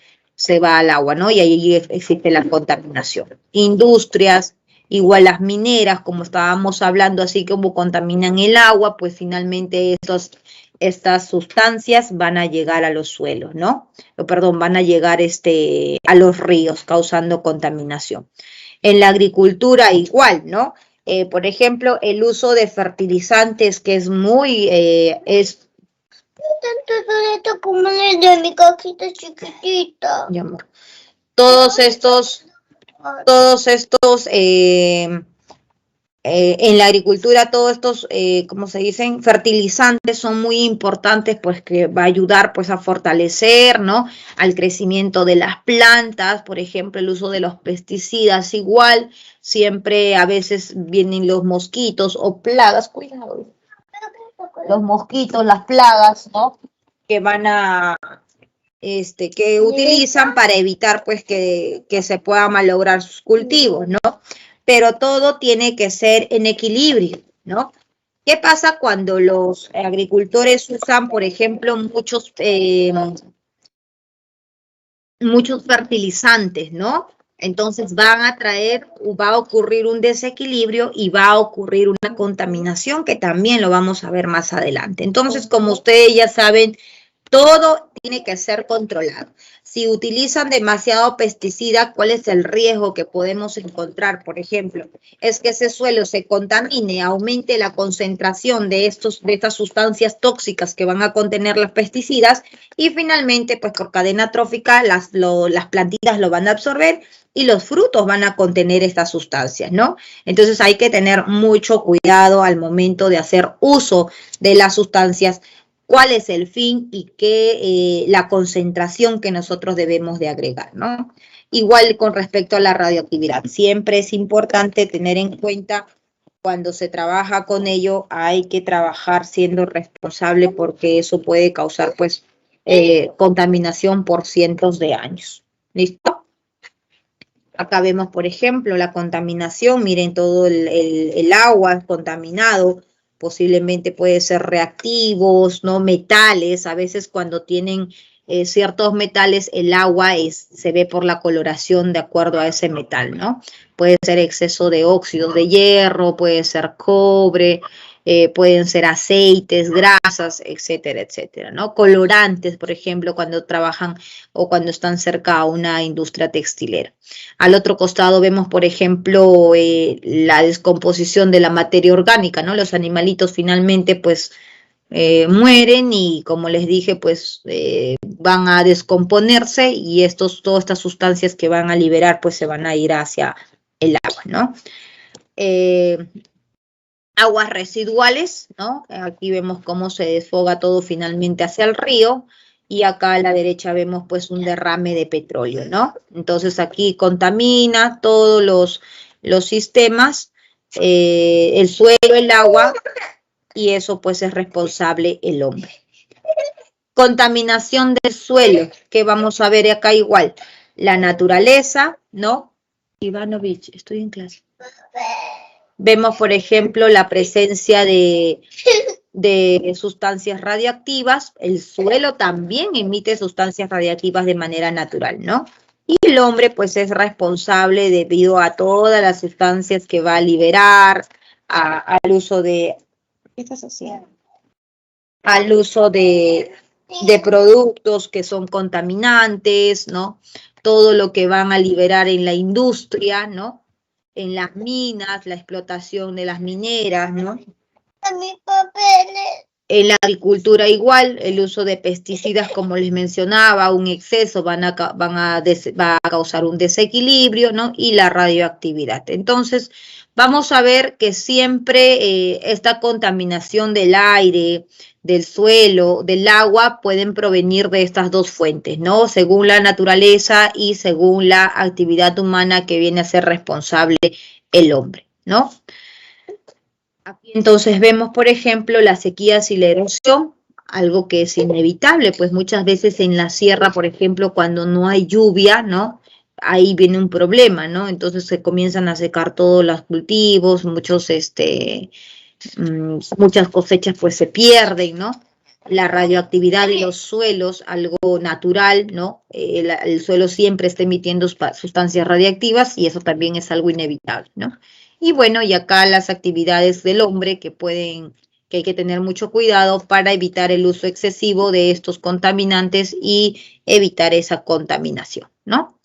va al agua, ¿no? Y ahí existe la contaminación. Industrias, igual las mineras, como estábamos hablando, así como contaminan el agua, pues finalmente estas sustancias van a llegar a los suelos, ¿no? Perdón, van a llegar a los ríos causando contaminación. En la agricultura igual, ¿no? Por ejemplo, el uso de fertilizantes que es Tanto de esto como el de mi cajita chiquitita. Mi amor. Todos estos en la agricultura, todos estos, ¿cómo se dicen? Fertilizantes son muy importantes, pues que va a ayudar pues a fortalecer, ¿no? Al crecimiento de las plantas, por ejemplo, el uso de los pesticidas igual, siempre a veces vienen los mosquitos o plagas, cuidado, los mosquitos, las plagas, ¿no? Que van a, que utilizan para evitar pues que se puedan malograr sus cultivos, ¿no? Pero todo tiene que ser en equilibrio, ¿no? ¿Qué pasa cuando los agricultores usan, por ejemplo, muchos fertilizantes, ¿no? Entonces va a ocurrir un desequilibrio y va a ocurrir una contaminación que también lo vamos a ver más adelante. Entonces, como ustedes ya saben, todo tiene que ser controlado. Si utilizan demasiado pesticida, ¿cuál es el riesgo que podemos encontrar? Por ejemplo, es que ese suelo se contamine, aumente la concentración de estas sustancias tóxicas que van a contener las pesticidas y finalmente, pues por cadena trófica, las plantitas lo van a absorber y los frutos van a contener estas sustancias, ¿no? Entonces hay que tener mucho cuidado al momento de hacer uso de las sustancias, cuál es el fin y la concentración que nosotros debemos de agregar, ¿no? Igual con respecto a la radioactividad, siempre es importante tener en cuenta cuando se trabaja con ello, hay que trabajar siendo responsable porque eso puede causar pues contaminación por cientos de años. ¿Listo? Acá vemos, por ejemplo, la contaminación, miren todo el agua contaminado, posiblemente puede ser reactivos, ¿no? Metales, a veces cuando tienen ciertos metales, el agua se ve por la coloración de acuerdo a ese metal, ¿no? Puede ser exceso de óxidos de hierro, puede ser cobre, pueden ser aceites, grasas, etcétera, etcétera, ¿no? Colorantes, por ejemplo, cuando trabajan o cuando están cerca a una industria textilera. Al otro costado vemos, por ejemplo, la descomposición de la materia orgánica, ¿no? Los animalitos finalmente, pues, mueren y, como les dije, pues, van a descomponerse y todas estas sustancias que van a liberar, pues, se van a ir hacia el agua, ¿no? Aguas residuales, ¿no? Aquí vemos cómo se desfoga todo finalmente hacia el río. Y acá a la derecha vemos pues un derrame de petróleo, ¿no? Entonces aquí contamina todos los sistemas, el suelo, el agua, y eso pues es responsable el hombre. Contaminación del suelo, que vamos a ver acá igual. La naturaleza, ¿no? Ivanovich, estoy en clase. Vemos, por ejemplo, la presencia de de sustancias radiactivas, el suelo también emite sustancias radiactivas de manera natural, ¿no? Y el hombre pues es responsable debido a todas las sustancias que va a liberar, al uso de... ¿Qué estás haciendo? Al uso de productos que son contaminantes, ¿no? Todo lo que van a liberar en la industria, ¿no? En las minas, la explotación de las mineras, ¿no? Mis papeles. En la agricultura igual, el uso de pesticidas, como les mencionaba, un exceso va a causar un desequilibrio, ¿no? Y la radioactividad. Entonces, vamos a ver que siempre esta contaminación del aire, del suelo, del agua, pueden provenir de estas dos fuentes, ¿no? Según la naturaleza y según la actividad humana que viene a ser responsable el hombre, ¿no? Aquí entonces vemos, por ejemplo, las sequías y la erosión, algo que es inevitable, pues muchas veces en la sierra, por ejemplo, cuando no hay lluvia, ¿no? Ahí viene un problema, ¿no? Entonces se comienzan a secar todos los cultivos, muchas cosechas pues se pierden, ¿no? La radioactividad de los suelos, algo natural, ¿no? El suelo siempre está emitiendo sustancias radiactivas y eso también es algo inevitable, ¿no? Y bueno, y acá las actividades del hombre que hay que tener mucho cuidado para evitar el uso excesivo de estos contaminantes y evitar esa contaminación, ¿no?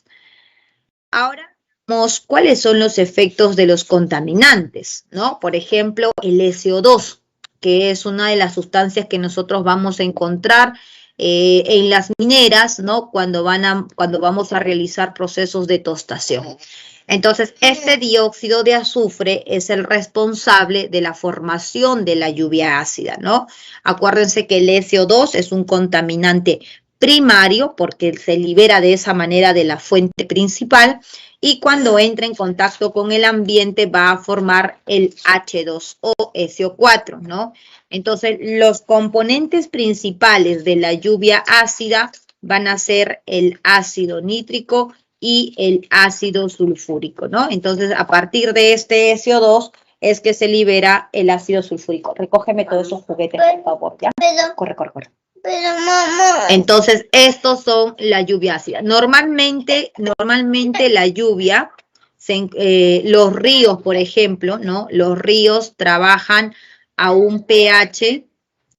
Ahora vemos cuáles son los efectos de los contaminantes, ¿no? Por ejemplo, el SO2, que es una de las sustancias que nosotros vamos a encontrar en las mineras, ¿no? Cuando vamos a realizar procesos de tostación. Entonces, este dióxido de azufre es el responsable de la formación de la lluvia ácida, ¿no? Acuérdense que el SO2 es un contaminante primario porque se libera de esa manera de la fuente principal y cuando entra en contacto con el ambiente va a formar el H2O, SO4, ¿no? Entonces, los componentes principales de la lluvia ácida van a ser el ácido nítrico y el ácido sulfúrico, ¿no? Entonces, a partir de este SO2 es que se libera el ácido sulfúrico. Recógeme todos esos juguetes, por favor, ¿ya? Corre. Pero mamá. Entonces, estos son la lluvia ácida. Normalmente la lluvia, los ríos, por ejemplo, ¿no? Los ríos trabajan a un pH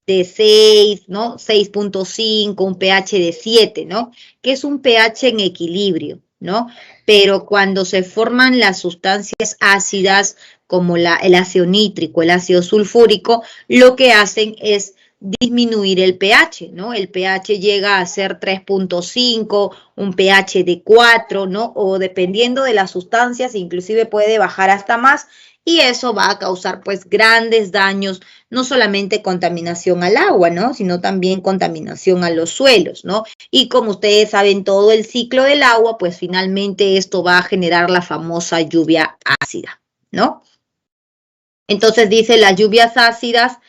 de 6, ¿no? 6.5, un pH de 7, ¿no? Que es un pH en equilibrio, ¿no? Pero cuando se forman las sustancias ácidas como el ácido nítrico, el ácido sulfúrico, lo que hacen es disminuir el pH, ¿no? El pH llega a ser 3.5, un pH de 4, ¿no? O dependiendo de las sustancias, inclusive puede bajar hasta más y eso va a causar pues grandes daños, no solamente contaminación al agua, ¿no? Sino también contaminación a los suelos, ¿no? Y como ustedes saben, todo el ciclo del agua, pues finalmente esto va a generar la famosa lluvia ácida, ¿no? Entonces dice las lluvias ácidas,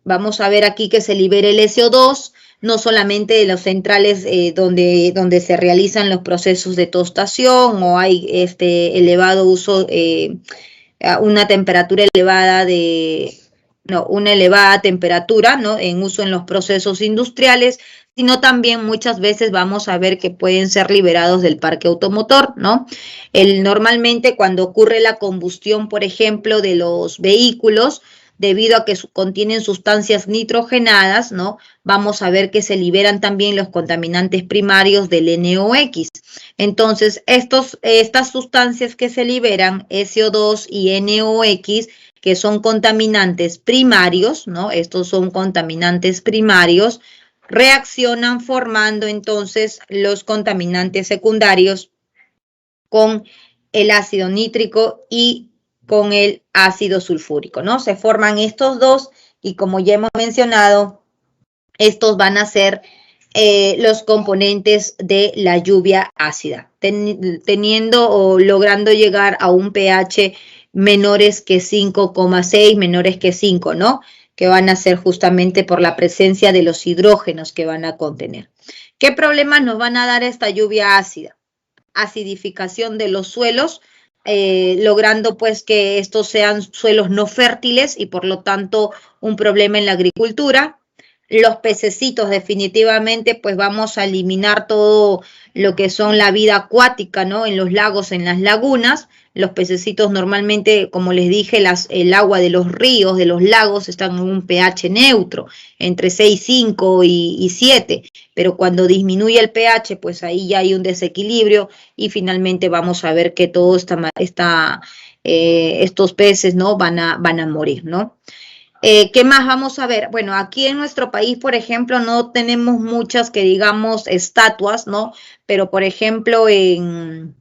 vamos a ver aquí que se libera el SO2, no solamente de los centrales donde se realizan los procesos de tostación o hay elevado uso, una temperatura elevada una elevada temperatura, ¿no? En uso en los procesos industriales, sino también muchas veces vamos a ver que pueden ser liberados del parque automotor, ¿no? Normalmente cuando ocurre la combustión, por ejemplo, de los vehículos, debido a que contienen sustancias nitrogenadas, ¿no? Vamos a ver que se liberan también los contaminantes primarios del NOx. Entonces, estas sustancias que se liberan, SO2 y NOx, que son contaminantes primarios, ¿no? Estos son contaminantes primarios, reaccionan formando entonces los contaminantes secundarios con el ácido nítrico y con el ácido sulfúrico, ¿no? Se forman estos dos y como ya hemos mencionado, estos van a ser los componentes de la lluvia ácida, teniendo o logrando llegar a un pH menores que 5,6, menores que 5, ¿no? Que van a ser justamente por la presencia de los hidrógenos que van a contener. ¿Qué problemas nos van a dar esta lluvia ácida? Acidificación de los suelos, logrando pues que estos sean suelos no fértiles y por lo tanto un problema en la agricultura. Los pececitos definitivamente pues vamos a eliminar todo lo que son la vida acuática, ¿no? En los lagos, en las lagunas. Los pececitos normalmente, como les dije, el agua de los ríos, de los lagos, están en un pH neutro, entre 6,5 y 7. Pero cuando disminuye el pH, pues ahí ya hay un desequilibrio y finalmente vamos a ver que todos estos peces, ¿no? van a morir, ¿no? ¿Qué más vamos a ver? Bueno, aquí en nuestro país, por ejemplo, no tenemos muchas que digamos estatuas, ¿no? Pero, por ejemplo, en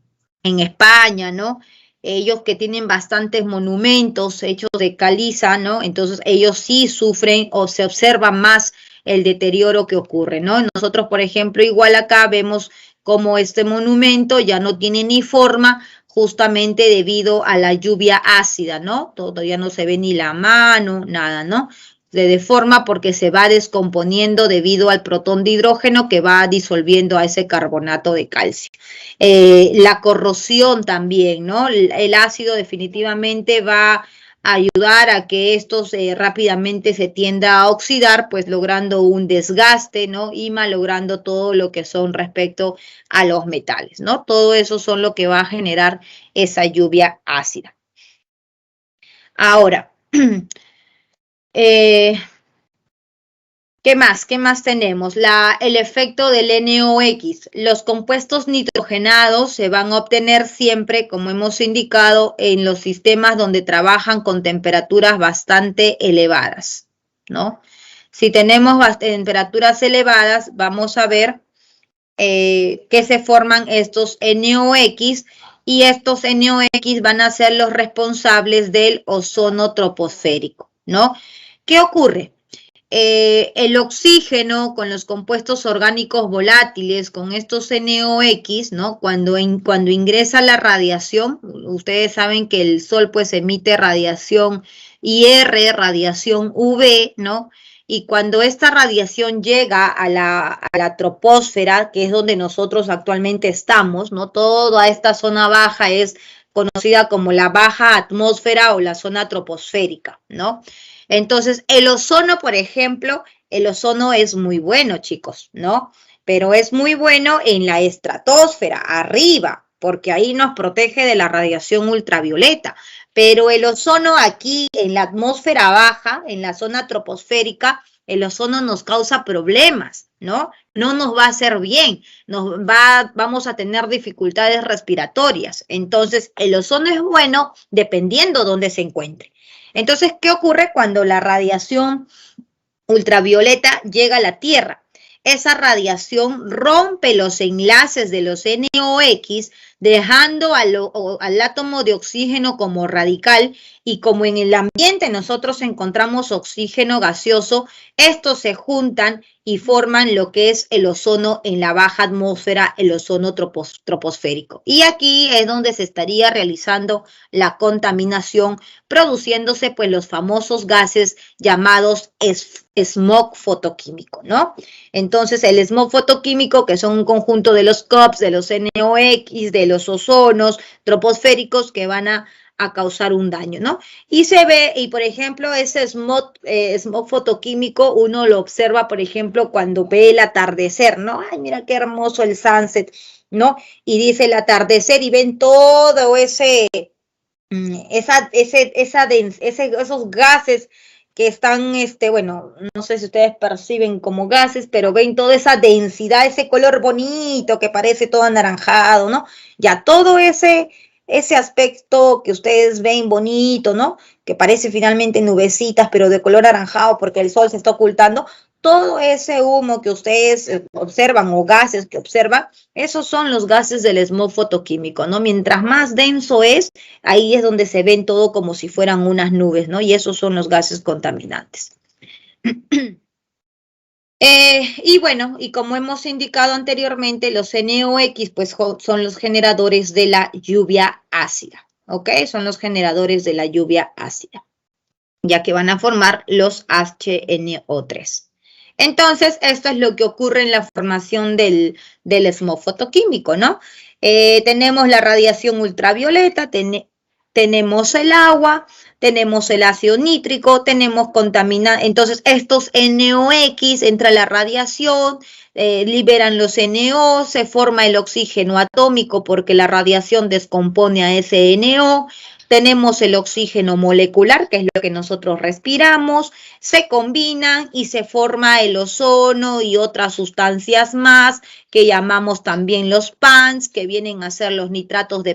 España, ¿no? Ellos que tienen bastantes monumentos hechos de caliza, ¿no? Entonces ellos sí sufren o se observa más el deterioro que ocurre, ¿no? Nosotros, por ejemplo, igual acá vemos como este monumento ya no tiene ni forma, justamente debido a la lluvia ácida, ¿no? Todavía no se ve ni la mano, nada, ¿no? Se deforma porque se va descomponiendo debido al protón de hidrógeno que va disolviendo a ese carbonato de calcio. La corrosión también, ¿no? El ácido definitivamente va a ayudar a que estos rápidamente se tienda a oxidar, pues logrando un desgaste, ¿no? Y malogrando todo lo que son respecto a los metales, ¿no? Todo eso son lo que va a generar esa lluvia ácida. Ahora, ¿qué más? ¿Qué más tenemos? El efecto del NOx. Los compuestos nitrogenados se van a obtener siempre, como hemos indicado, en los sistemas donde trabajan con temperaturas bastante elevadas, ¿no? Si tenemos temperaturas elevadas, vamos a ver que se forman estos NOx y estos NOx van a ser los responsables del ozono troposférico, ¿no? ¿Qué ocurre? El oxígeno con los compuestos orgánicos volátiles, con estos NOx, ¿no? Cuando ingresa la radiación, ustedes saben que el Sol pues emite radiación IR, radiación UV, ¿no? Y cuando esta radiación llega a la troposfera, que es donde nosotros actualmente estamos, ¿no? Toda esta zona baja es conocida como la baja atmósfera o la zona troposférica, ¿no? Entonces, el ozono, por ejemplo, el ozono es muy bueno, chicos, ¿no? Pero es muy bueno en la estratosfera, arriba, porque ahí nos protege de la radiación ultravioleta. Pero el ozono aquí en la atmósfera baja, en la zona troposférica, el ozono nos causa problemas, ¿no? No nos va a hacer bien, vamos a tener dificultades respiratorias. Entonces, el ozono es bueno dependiendo dónde se encuentre. Entonces, ¿qué ocurre cuando la radiación ultravioleta llega a la Tierra? Esa radiación rompe los enlaces de los NOx, dejando al átomo de oxígeno como radical, y como en el ambiente nosotros encontramos oxígeno gaseoso, estos se juntan y forman lo que es el ozono en la baja atmósfera, el ozono troposférico. Y aquí es donde se estaría realizando la contaminación, produciéndose pues los famosos gases llamados smog fotoquímico, ¿no? Entonces el smog fotoquímico, que son un conjunto de los COPs, de los NOx, de los ozonos troposféricos que van a causar un daño, ¿no? Y se ve, y por ejemplo, ese smog fotoquímico uno lo observa, por ejemplo, cuando ve el atardecer, ¿no? Ay, mira qué hermoso el sunset, ¿no? Y dice el atardecer y ven todo esos gases que están, bueno, no sé si ustedes perciben como gases, pero ven toda esa densidad, ese color bonito que parece todo anaranjado, ¿no? Ya todo ese aspecto que ustedes ven bonito, ¿no? Que parece finalmente nubecitas, pero de color anaranjado porque el sol se está ocultando. Todo ese humo que ustedes observan o gases que observan, esos son los gases del smog fotoquímico, ¿no? Mientras más denso es, ahí es donde se ven todo como si fueran unas nubes, ¿no? Y esos son los gases contaminantes. Y bueno, y como hemos indicado anteriormente, los NOx pues son los generadores de la lluvia ácida, ¿ok? Son los generadores de la lluvia ácida, ya que van a formar los HNO3. Entonces, esto es lo que ocurre en la formación del smog fotoquímico, ¿no? Tenemos la radiación ultravioleta, tenemos el agua, tenemos el ácido nítrico, tenemos contaminantes. Entonces, estos NOx, entra la radiación, liberan los NO, se forma el oxígeno atómico porque la radiación descompone a ese NO. Tenemos el oxígeno molecular, que es lo que nosotros respiramos, se combinan y se forma el ozono y otras sustancias más que llamamos también los PANS, que vienen a ser los nitratos de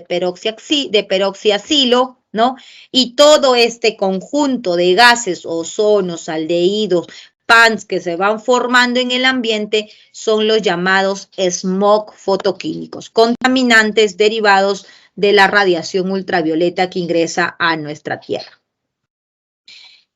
peroxiacilo, ¿no? Y todo este conjunto de gases, ozonos, aldehídos, PANS que se van formando en el ambiente son los llamados smog fotoquímicos, contaminantes derivados de la radiación ultravioleta que ingresa a nuestra Tierra.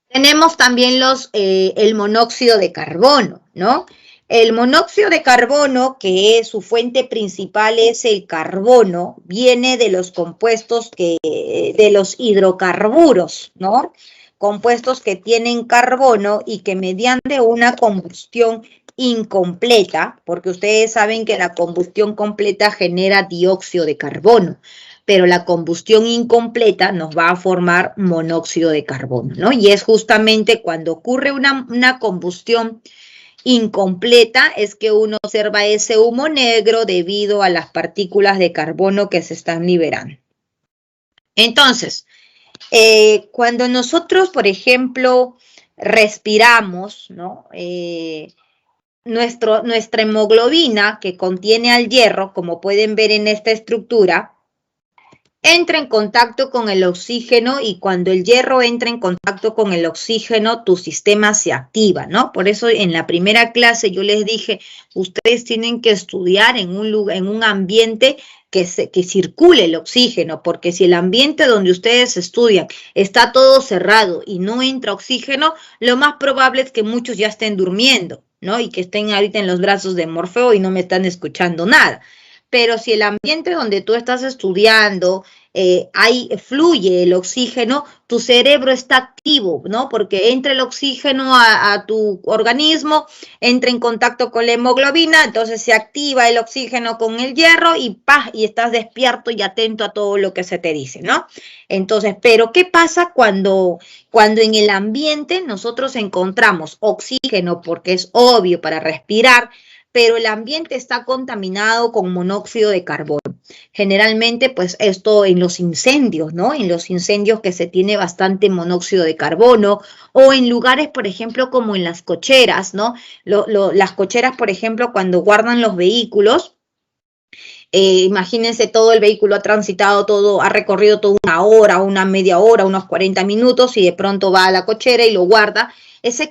Tenemos también el monóxido de carbono, ¿no? El monóxido de carbono, que su fuente principal es el carbono, viene de los compuestos de los hidrocarburos, ¿no? Compuestos que tienen carbono y que mediante una combustión incompleta, porque ustedes saben que la combustión completa genera dióxido de carbono, pero la combustión incompleta nos va a formar monóxido de carbono, ¿no? Y es justamente cuando ocurre una combustión incompleta es que uno observa ese humo negro debido a las partículas de carbono que se están liberando. Entonces, cuando nosotros, por ejemplo, respiramos, ¿no? Nuestra hemoglobina, que contiene al hierro, como pueden ver en esta estructura, entra en contacto con el oxígeno y cuando el hierro entra en contacto con el oxígeno, tu sistema se activa, ¿no? Por eso en la primera clase yo les dije, ustedes tienen que estudiar en un ambiente que circule el oxígeno, porque si el ambiente donde ustedes estudian está todo cerrado y no entra oxígeno, lo más probable es que muchos ya estén durmiendo, ¿no? Y que estén ahorita en los brazos de Morfeo y no me están escuchando nada. Pero si el ambiente donde tú estás estudiando, fluye el oxígeno, tu cerebro está activo, ¿no? Porque entra el oxígeno a tu organismo, entra en contacto con la hemoglobina, entonces se activa el oxígeno con el hierro y ¡pah! Y estás despierto y atento a todo lo que se te dice, ¿no? Entonces, pero ¿qué pasa cuando en el ambiente nosotros encontramos oxígeno, porque es obvio para respirar, pero el ambiente está contaminado con monóxido de carbono? Generalmente, pues esto en los incendios, ¿no? En los incendios que se tiene bastante monóxido de carbono o en lugares, por ejemplo, como en las cocheras, ¿no? Las cocheras, por ejemplo, cuando guardan los vehículos, imagínense todo el vehículo ha transitado todo, ha recorrido toda una hora, una media hora, unos 40 minutos y de pronto va a la cochera y lo guarda. Ese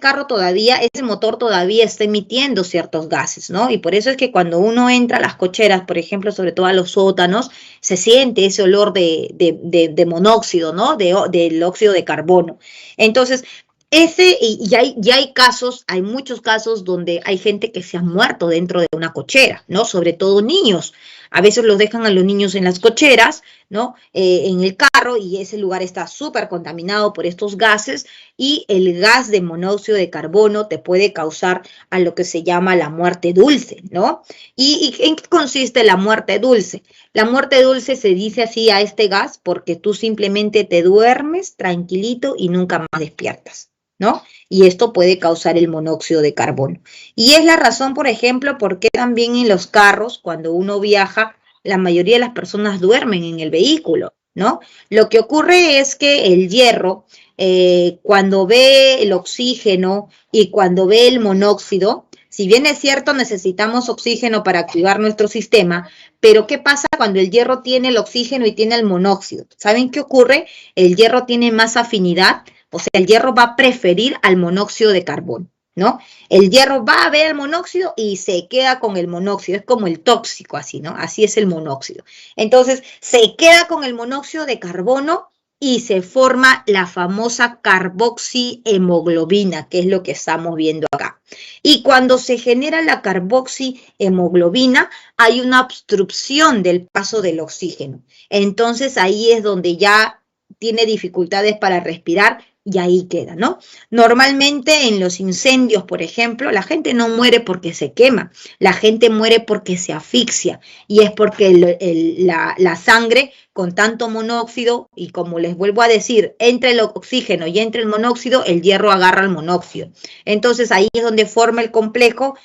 motor todavía está emitiendo ciertos gases, ¿no? Y por eso es que cuando uno entra a las cocheras, por ejemplo, sobre todo a los sótanos, se siente ese olor de monóxido, ¿no? Del óxido de carbono. Entonces, hay muchos casos donde hay gente que se ha muerto dentro de una cochera, ¿no? Sobre todo niños. A veces los dejan a los niños en las cocheras, ¿no? En el carro, y ese lugar está súper contaminado por estos gases, y el gas de monóxido de carbono te puede causar a lo que se llama la muerte dulce, ¿no? ¿Y en qué consiste la muerte dulce? La muerte dulce se dice así a este gas porque tú simplemente te duermes tranquilito y nunca más despiertas, ¿no? Y esto puede causar el monóxido de carbono. Y es la razón, por ejemplo, por qué también en los carros, cuando uno viaja, la mayoría de las personas duermen en el vehículo, ¿no? Lo que ocurre es que el hierro, cuando ve el oxígeno y cuando ve el monóxido, si bien es cierto, necesitamos oxígeno para activar nuestro sistema, pero ¿qué pasa cuando el hierro tiene el oxígeno y tiene el monóxido? ¿Saben qué ocurre? El hierro tiene más afinidad. O sea, el hierro va a preferir al monóxido de carbono, ¿no? El hierro va a ver el monóxido y se queda con el monóxido. Es como el tóxico, así, ¿no? Así es el monóxido. Entonces, se queda con el monóxido de carbono y se forma la famosa carboxihemoglobina, que es lo que estamos viendo acá. Y cuando se genera la carboxihemoglobina, hay una obstrucción del paso del oxígeno. Entonces, ahí es donde ya tiene dificultades para respirar, y ahí queda, ¿no? Normalmente en los incendios, por ejemplo, la gente no muere porque se quema, la gente muere porque se asfixia y es porque la sangre con tanto monóxido y como les vuelvo a decir, entre el oxígeno y entre el monóxido, el hierro agarra el monóxido. Entonces ahí es donde forma el complejo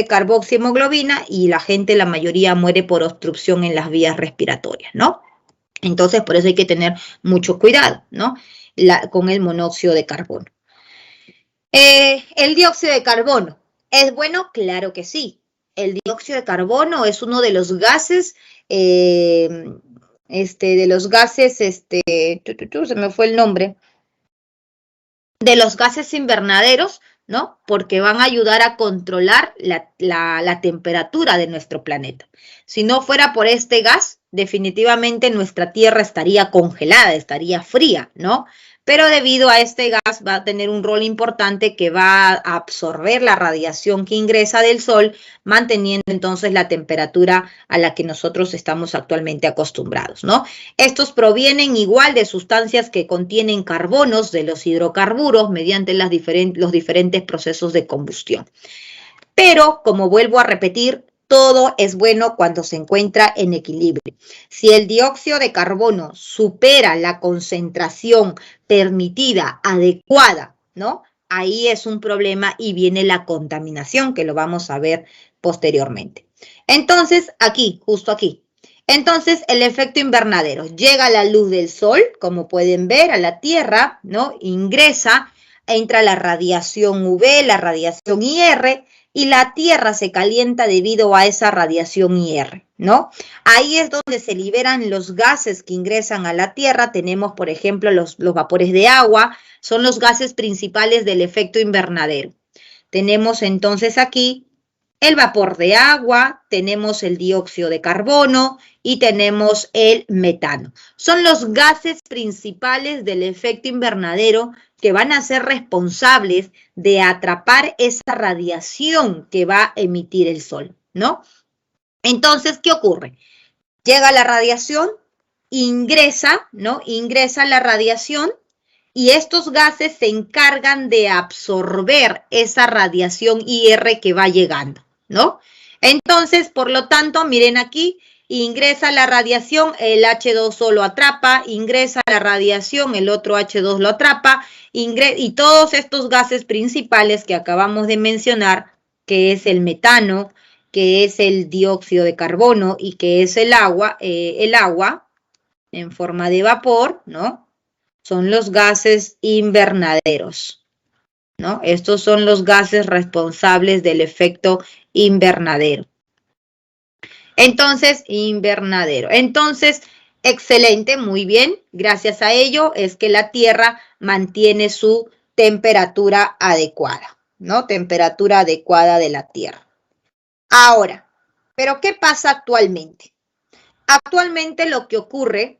carboxihemoglobina y la gente, la mayoría, muere por obstrucción en las vías respiratorias, ¿no? Entonces, por eso hay que tener mucho cuidado, ¿no? Con el monóxido de carbono. El dióxido de carbono, ¿es bueno? Claro que sí. El dióxido de carbono es uno de los gases, se me fue el nombre, de los gases invernaderos, ¿no? Porque van a ayudar a controlar la temperatura de nuestro planeta. Si no fuera por este gas, definitivamente nuestra Tierra estaría congelada, estaría fría, ¿no? Pero debido a este gas va a tener un rol importante que va a absorber la radiación que ingresa del Sol, manteniendo entonces la temperatura a la que nosotros estamos actualmente acostumbrados, ¿no? Estos provienen igual de sustancias que contienen carbonos de los hidrocarburos mediante los diferentes procesos de combustión. Pero, como vuelvo a repetir, todo es bueno cuando se encuentra en equilibrio. Si el dióxido de carbono supera la concentración permitida, adecuada, ¿no? Ahí es un problema y viene la contaminación, que lo vamos a ver posteriormente. Entonces, aquí, justo aquí. Entonces, el efecto invernadero. Llega la luz del sol, como pueden ver, a la Tierra, ¿no? Ingresa, entra la radiación UV, la radiación IR, y la Tierra se calienta debido a esa radiación IR, ¿no? Ahí es donde se liberan los gases que ingresan a la Tierra. Tenemos, por ejemplo, los vapores de agua, son los gases principales del efecto invernadero. Tenemos entonces aquí el vapor de agua, tenemos el dióxido de carbono y tenemos el metano. Son los gases principales del efecto invernadero que van a ser responsables de atrapar esa radiación que va a emitir el sol, ¿no? Entonces, ¿qué ocurre? Llega la radiación, ingresa, ¿no? Ingresa la radiación y estos gases se encargan de absorber esa radiación IR que va llegando, ¿no? Entonces, por lo tanto, miren aquí, ingresa la radiación, el H2O lo atrapa, ingresa la radiación, el otro H2 lo atrapa, y todos estos gases principales que acabamos de mencionar, que es el metano, que es el dióxido de carbono y que es el agua en forma de vapor, ¿no? Son los gases invernaderos, ¿no? Estos son los gases responsables del efecto invernadero. Entonces, invernadero. Entonces, excelente, muy bien. Gracias a ello es que la Tierra mantiene su temperatura adecuada, ¿no? Temperatura adecuada de la Tierra. Ahora, ¿pero qué pasa actualmente? Actualmente lo que ocurre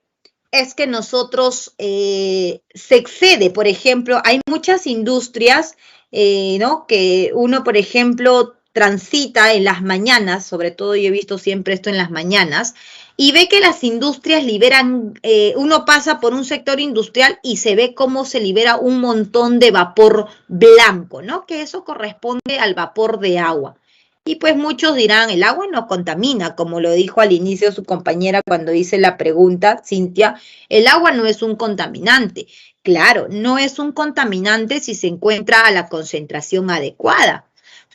es que nosotros se excede, por ejemplo, hay muchas industrias, ¿no? Que uno, por ejemplo, transita en las mañanas, sobre todo yo he visto siempre esto en las mañanas, y ve que las industrias liberan, uno pasa por un sector industrial y se ve cómo se libera un montón de vapor blanco, ¿no? Que eso corresponde al vapor de agua. Y pues muchos dirán, el agua no contamina, como lo dijo al inicio su compañera cuando hice la pregunta, Cintia, el agua no es un contaminante. Claro, no es un contaminante si se encuentra a la concentración adecuada.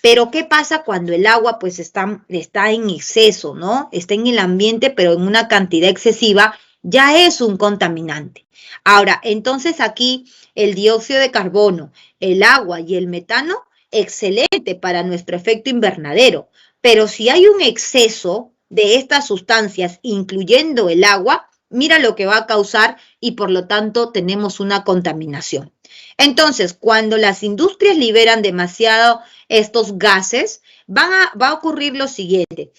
Pero ¿qué pasa cuando el agua pues está en exceso, ¿no? Está en el ambiente, pero en una cantidad excesiva, ya es un contaminante. Ahora, entonces aquí el dióxido de carbono, el agua y el metano, excelente para nuestro efecto invernadero, pero si hay un exceso de estas sustancias, incluyendo el agua, mira lo que va a causar y por lo tanto tenemos una contaminación. Entonces, cuando las industrias liberan demasiado estos gases, va a ocurrir lo siguiente.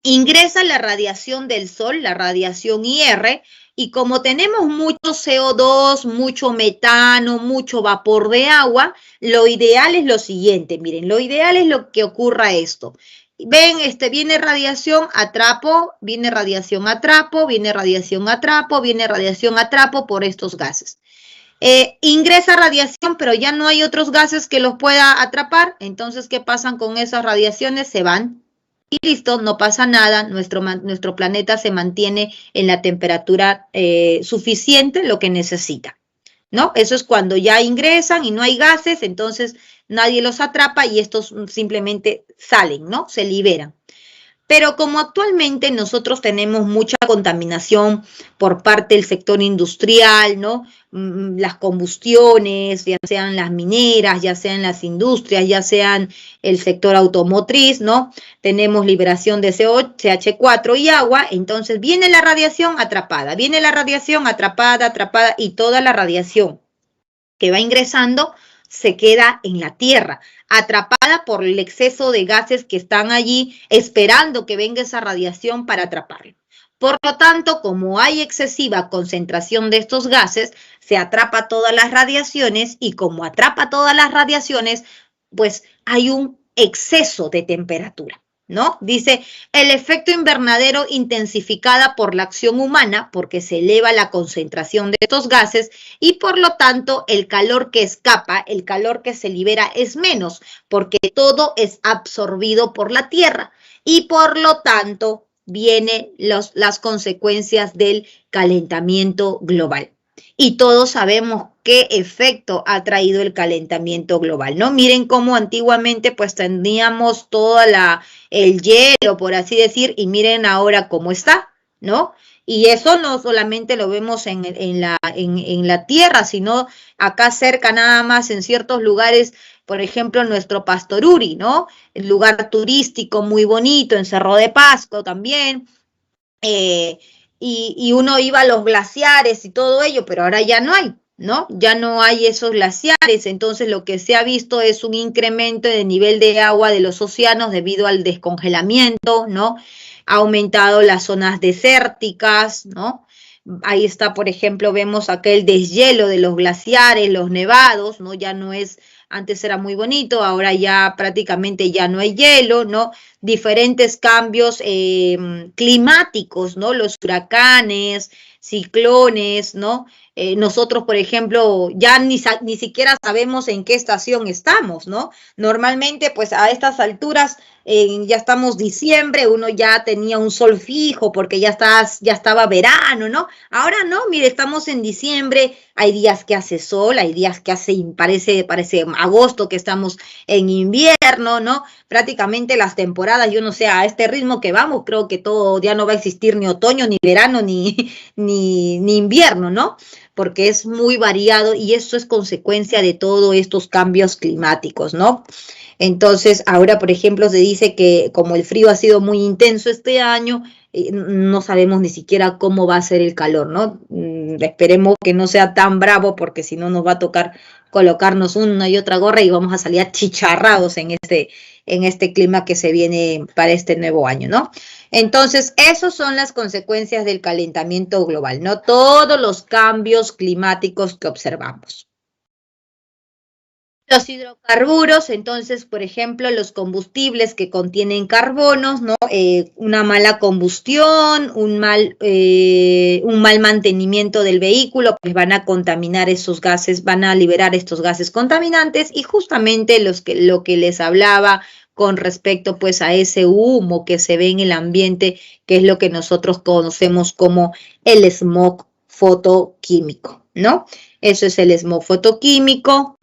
Ingresa la radiación del sol, la radiación IR, y como tenemos mucho CO2, mucho metano, mucho vapor de agua, lo ideal es lo siguiente, miren, lo ideal es lo que ocurra esto. Ven, viene radiación, atrapo, viene radiación, atrapo, viene radiación, atrapo, viene radiación, atrapo por estos gases. Ingresa radiación, pero ya no hay otros gases que los pueda atrapar. Entonces, ¿qué pasan con esas radiaciones? Se van y listo, no pasa nada. Nuestro planeta se mantiene en la temperatura suficiente, lo que necesita, ¿no? Eso es cuando ya ingresan y no hay gases, entonces nadie los atrapa y estos simplemente salen, ¿no? Se liberan. Pero como actualmente nosotros tenemos mucha contaminación por parte del sector industrial, ¿no? Las combustiones, ya sean las mineras, ya sean las industrias, ya sean el sector automotriz, ¿no? Tenemos liberación de CH4 y agua, entonces viene la radiación atrapada, atrapada, y toda la radiación que va ingresando se queda en la Tierra, atrapada por el exceso de gases que están allí esperando que venga esa radiación para atraparlo. Por lo tanto, como hay excesiva concentración de estos gases, se atrapa todas las radiaciones y como atrapa todas las radiaciones, pues hay un exceso de temperatura, ¿no? Dice, el efecto invernadero intensificada por la acción humana, porque se eleva la concentración de estos gases y por lo tanto el calor que escapa, el calor que se libera es menos, porque todo es absorbido por la Tierra y por lo tanto vienen las consecuencias del calentamiento global. Y todos sabemos qué efecto ha traído el calentamiento global, ¿no? Miren cómo antiguamente pues teníamos el hielo, por así decir, y miren ahora cómo está, ¿no? Y eso no solamente lo vemos en la Tierra, sino acá cerca nada más en ciertos lugares, por ejemplo, nuestro Pastoruri, ¿no? El lugar turístico muy bonito, en Cerro de Pasco también, y uno iba a los glaciares y todo ello, pero ahora ya no hay, ¿no? Ya no hay esos glaciares, entonces lo que se ha visto es un incremento de nivel de agua de los océanos debido al descongelamiento, ¿no? Ha aumentado las zonas desérticas, ¿no? Ahí está, por ejemplo, vemos aquel deshielo de los glaciares, los nevados, ¿no? Ya no es, antes era muy bonito, ahora ya prácticamente ya no hay hielo, ¿no? Diferentes cambios climáticos, ¿no? Los huracanes, ciclones, ¿no? Nosotros, por ejemplo, ya ni siquiera sabemos en qué estación estamos, ¿no? Normalmente, pues a estas alturas, ya estamos diciembre, uno ya tenía un sol fijo porque ya estaba verano, ¿no? Ahora no, mire, estamos en diciembre, hay días que hace sol, hay días que parece agosto que estamos en invierno, ¿no? Prácticamente las temporadas, yo no sé, a este ritmo que vamos, creo que todo ya no va a existir ni otoño, ni verano, ni invierno, ¿no? Porque es muy variado y eso es consecuencia de todos estos cambios climáticos, ¿no? Entonces, ahora, por ejemplo, se dice que como el frío ha sido muy intenso este año, no sabemos ni siquiera cómo va a ser el calor, ¿no? Esperemos que no sea tan bravo porque si no nos va a tocar colocarnos una y otra gorra y vamos a salir achicharrados en este clima que se viene para este nuevo año, ¿no? Entonces, esas son las consecuencias del calentamiento global, ¿no? Todos los cambios climáticos que observamos. Los hidrocarburos, entonces, por ejemplo, los combustibles que contienen carbonos, ¿no? Una mala combustión, un mal mantenimiento del vehículo, pues van a contaminar esos gases, van a liberar estos gases contaminantes y justamente lo que les hablaba con respecto pues a ese humo que se ve en el ambiente, que es lo que nosotros conocemos como el smog fotoquímico, ¿no? Eso es el smog fotoquímico.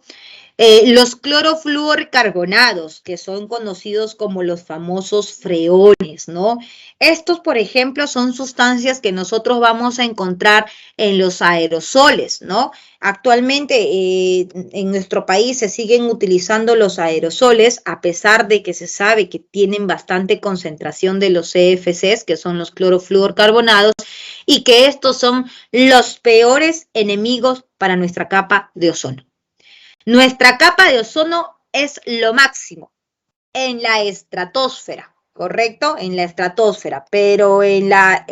Los clorofluorcarbonados, que son conocidos como los famosos freones, ¿no? Estos, por ejemplo, son sustancias que nosotros vamos a encontrar en los aerosoles, ¿no? Actualmente en nuestro país se siguen utilizando los aerosoles, a pesar de que se sabe que tienen bastante concentración de los CFCs, que son los clorofluorcarbonados, y que estos son los peores enemigos para nuestra capa de ozono. Nuestra capa de ozono es lo máximo en la estratosfera, ¿correcto? En la estratosfera, pero en la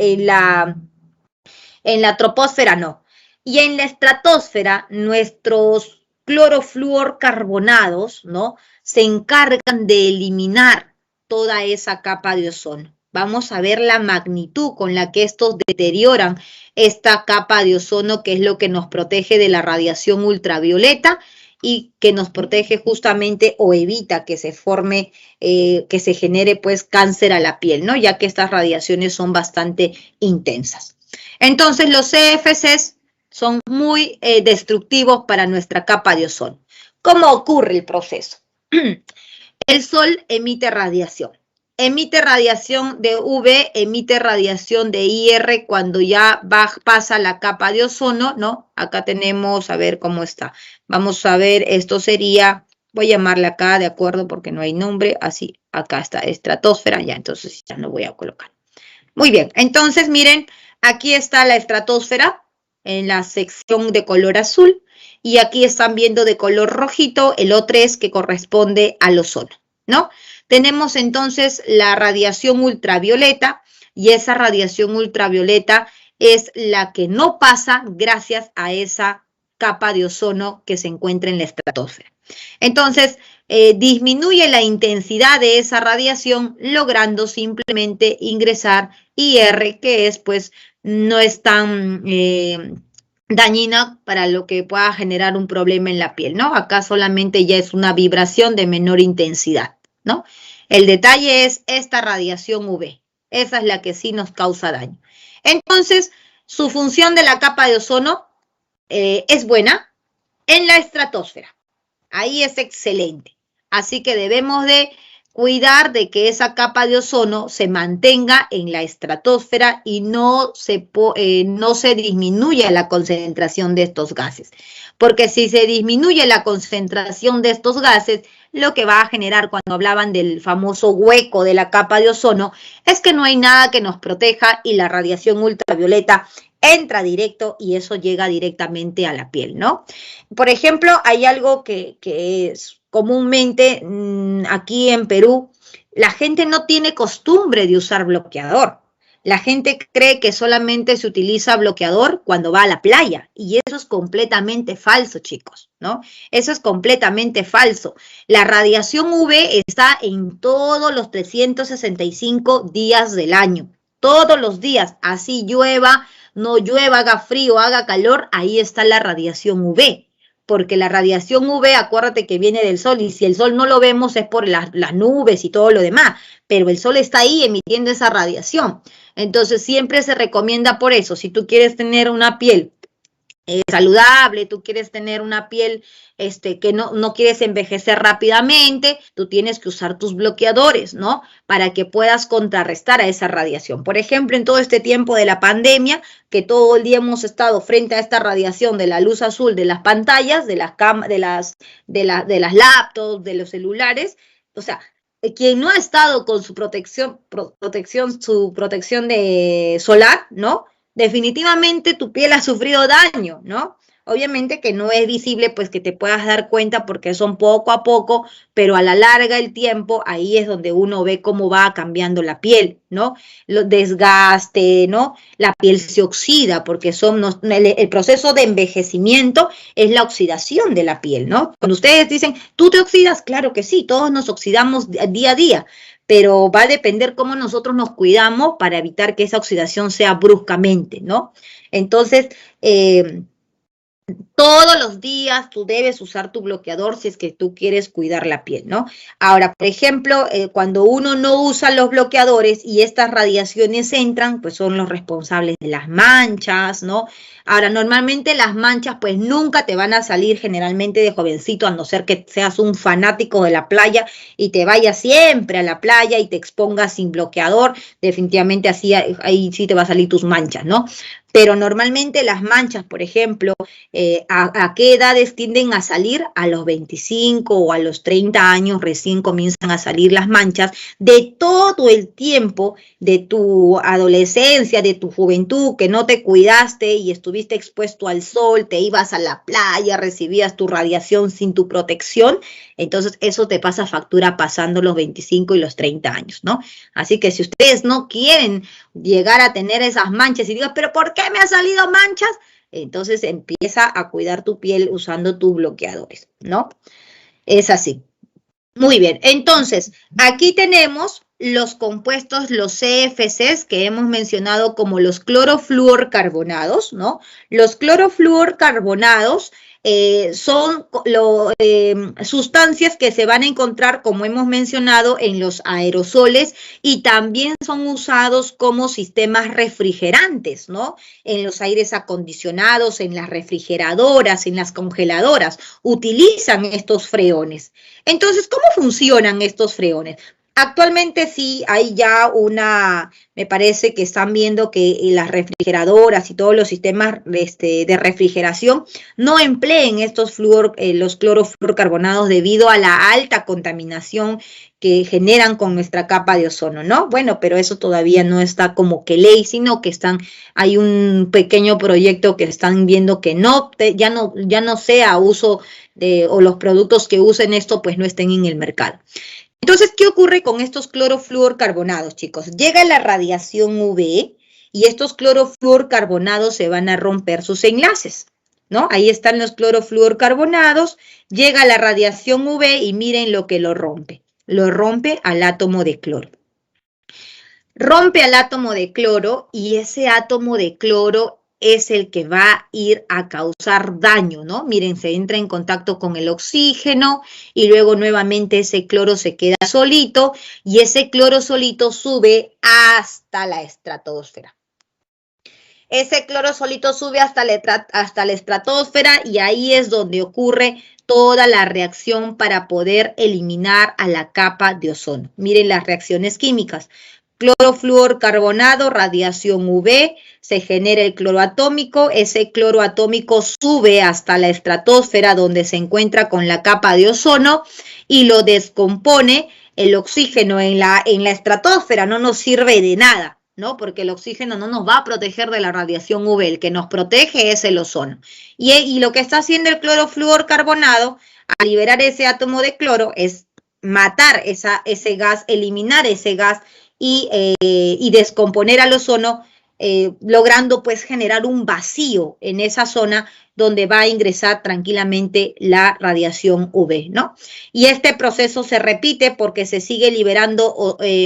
troposfera no. Y en la estratosfera, nuestros clorofluorcarbonados, ¿no? Se encargan de eliminar toda esa capa de ozono, Vamos a ver la magnitud con la que estos deterioran esta capa de ozono, que es lo que nos protege de la radiación ultravioleta y que nos protege justamente o evita que se forme, que se genere pues cáncer a la piel, ¿no? Ya que estas radiaciones son bastante intensas. Entonces los CFCs son muy destructivos para nuestra capa de ozono. ¿Cómo ocurre el proceso? El sol emite radiación de UV, emite radiación de IR cuando ya pasa la capa de ozono, ¿no? Acá tenemos, a ver cómo está. Vamos a ver, esto sería, voy a llamarle acá, de acuerdo, porque no hay nombre, así, acá está, estratosfera, ya, entonces ya no voy a colocar. Muy bien, entonces miren, aquí está la estratosfera en la sección de color azul y aquí están viendo de color rojito el O3 que corresponde al ozono, ¿no? Tenemos entonces la radiación ultravioleta y esa radiación ultravioleta es la que no pasa gracias a esa capa de ozono que se encuentra en la estratosfera. Entonces, disminuye la intensidad de esa radiación logrando simplemente ingresar IR, que es pues no es tan dañina para lo que pueda generar un problema en la piel, ¿no? Acá solamente ya es una vibración de menor intensidad, ¿no? El detalle es esta radiación UV, esa es la que sí nos causa daño. Entonces, su función de la capa de ozono es buena en la estratosfera. Ahí es excelente. Así que debemos de cuidar de que esa capa de ozono se mantenga en la estratosfera y no se disminuya la concentración de estos gases. Porque si se disminuye la concentración de estos gases, lo que va a generar cuando hablaban del famoso hueco de la capa de ozono es que no hay nada que nos proteja y la radiación ultravioleta entra directo y eso llega directamente a la piel, ¿no? Por ejemplo, hay algo que es comúnmente aquí en Perú, la gente no tiene costumbre de usar bloqueador. La gente cree que solamente se utiliza bloqueador cuando va a la playa y eso es completamente falso, chicos, ¿no? Eso es completamente falso. La radiación UV está en todos los 365 días del año, todos los días, así llueva, no llueva, haga frío, haga calor, ahí está la radiación UV. Porque la radiación UV, acuérdate que viene del sol y si el sol no lo vemos es por las nubes y todo lo demás, pero el sol está ahí emitiendo esa radiación. Entonces siempre se recomienda por eso, si tú quieres tener una piel saludable, tú quieres tener una piel que no quieres envejecer rápidamente, tú tienes que usar tus bloqueadores, ¿no? Para que puedas contrarrestar a esa radiación. Por ejemplo, en todo este tiempo de la pandemia, que todo el día hemos estado frente a esta radiación de la luz azul de las pantallas, de las laptops, de los celulares, o sea, quien no ha estado con su protección de solar, ¿no? Definitivamente tu piel ha sufrido daño, ¿no? Obviamente que no es visible, pues que te puedas dar cuenta porque son poco a poco, pero a la larga el tiempo, ahí es donde uno ve cómo va cambiando la piel, ¿no? Los desgaste, ¿no? La piel se oxida porque el proceso de envejecimiento es la oxidación de la piel, ¿no? Cuando ustedes dicen, ¿tú te oxidas? Claro que sí, todos nos oxidamos día a día, pero va a depender cómo nosotros nos cuidamos para evitar que esa oxidación sea bruscamente, ¿no? Entonces, todos los días tú debes usar tu bloqueador si es que tú quieres cuidar la piel, ¿no? Ahora, por ejemplo, cuando uno no usa los bloqueadores y estas radiaciones entran, pues son los responsables de las manchas, ¿no? Ahora, normalmente las manchas pues nunca te van a salir generalmente de jovencito, a no ser que seas un fanático de la playa y te vayas siempre a la playa y te expongas sin bloqueador, definitivamente así ahí sí te va a salir tus manchas, ¿no? Pero normalmente las manchas, por ejemplo, ¿a qué edades tienden a salir? A los 25 o a los 30 años recién comienzan a salir las manchas de todo el tiempo de tu adolescencia, de tu juventud, que no te cuidaste y estuviste expuesto al sol, te ibas a la playa, recibías tu radiación sin tu protección. Entonces eso te pasa factura pasando los 25 y los 30 años, ¿no? Así que si ustedes no quieren llegar a tener esas manchas y digan, ¿pero por qué me han salido manchas? Entonces empieza a cuidar tu piel usando tus bloqueadores, ¿no? Es así. Muy bien, entonces aquí tenemos los compuestos, los CFCs, que hemos mencionado como los clorofluorcarbonados, ¿no? Los clorofluorcarbonados son sustancias que se van a encontrar, como hemos mencionado, en los aerosoles y también son usados como sistemas refrigerantes, ¿no? En los aires acondicionados, en las refrigeradoras, en las congeladoras, utilizan estos freones. Entonces, ¿cómo funcionan estos freones? Actualmente sí hay ya me parece que están viendo que las refrigeradoras y todos los sistemas de refrigeración no empleen los clorofluorcarbonados debido a la alta contaminación que generan con nuestra capa de ozono, ¿no? Bueno, pero eso todavía no está como que ley, sino que hay un pequeño proyecto que están viendo que ya no sea uso o los productos que usen esto pues no estén en el mercado. Entonces, ¿qué ocurre con estos clorofluorcarbonados, chicos? Llega la radiación UV y estos clorofluorcarbonados se van a romper sus enlaces, ¿no? Ahí están los clorofluorcarbonados, llega la radiación UV y miren lo que lo rompe. Lo rompe al átomo de cloro. Rompe al átomo de cloro y ese átomo de cloro es el que va a ir a causar daño, ¿no? Miren, se entra en contacto con el oxígeno y luego nuevamente ese cloro se queda solito y ese cloro solito sube hasta la estratosfera. Ese cloro solito sube hasta la estratosfera y ahí es donde ocurre toda la reacción para poder eliminar a la capa de ozono. Miren las reacciones químicas. Clorofluorcarbonado, radiación UV, se genera el cloro atómico, ese cloro atómico sube hasta la estratosfera donde se encuentra con la capa de ozono y lo descompone. El oxígeno en la estratosfera no nos sirve de nada, ¿no? Porque el oxígeno no nos va a proteger de la radiación UV, el que nos protege es el ozono. Y lo que está haciendo el clorofluorcarbonado al liberar ese átomo de cloro es matar ese gas, eliminar ese gas y descomponer al ozono, logrando pues generar un vacío en esa zona donde va a ingresar tranquilamente la radiación UV, ¿no? Y este proceso se repite porque se sigue liberando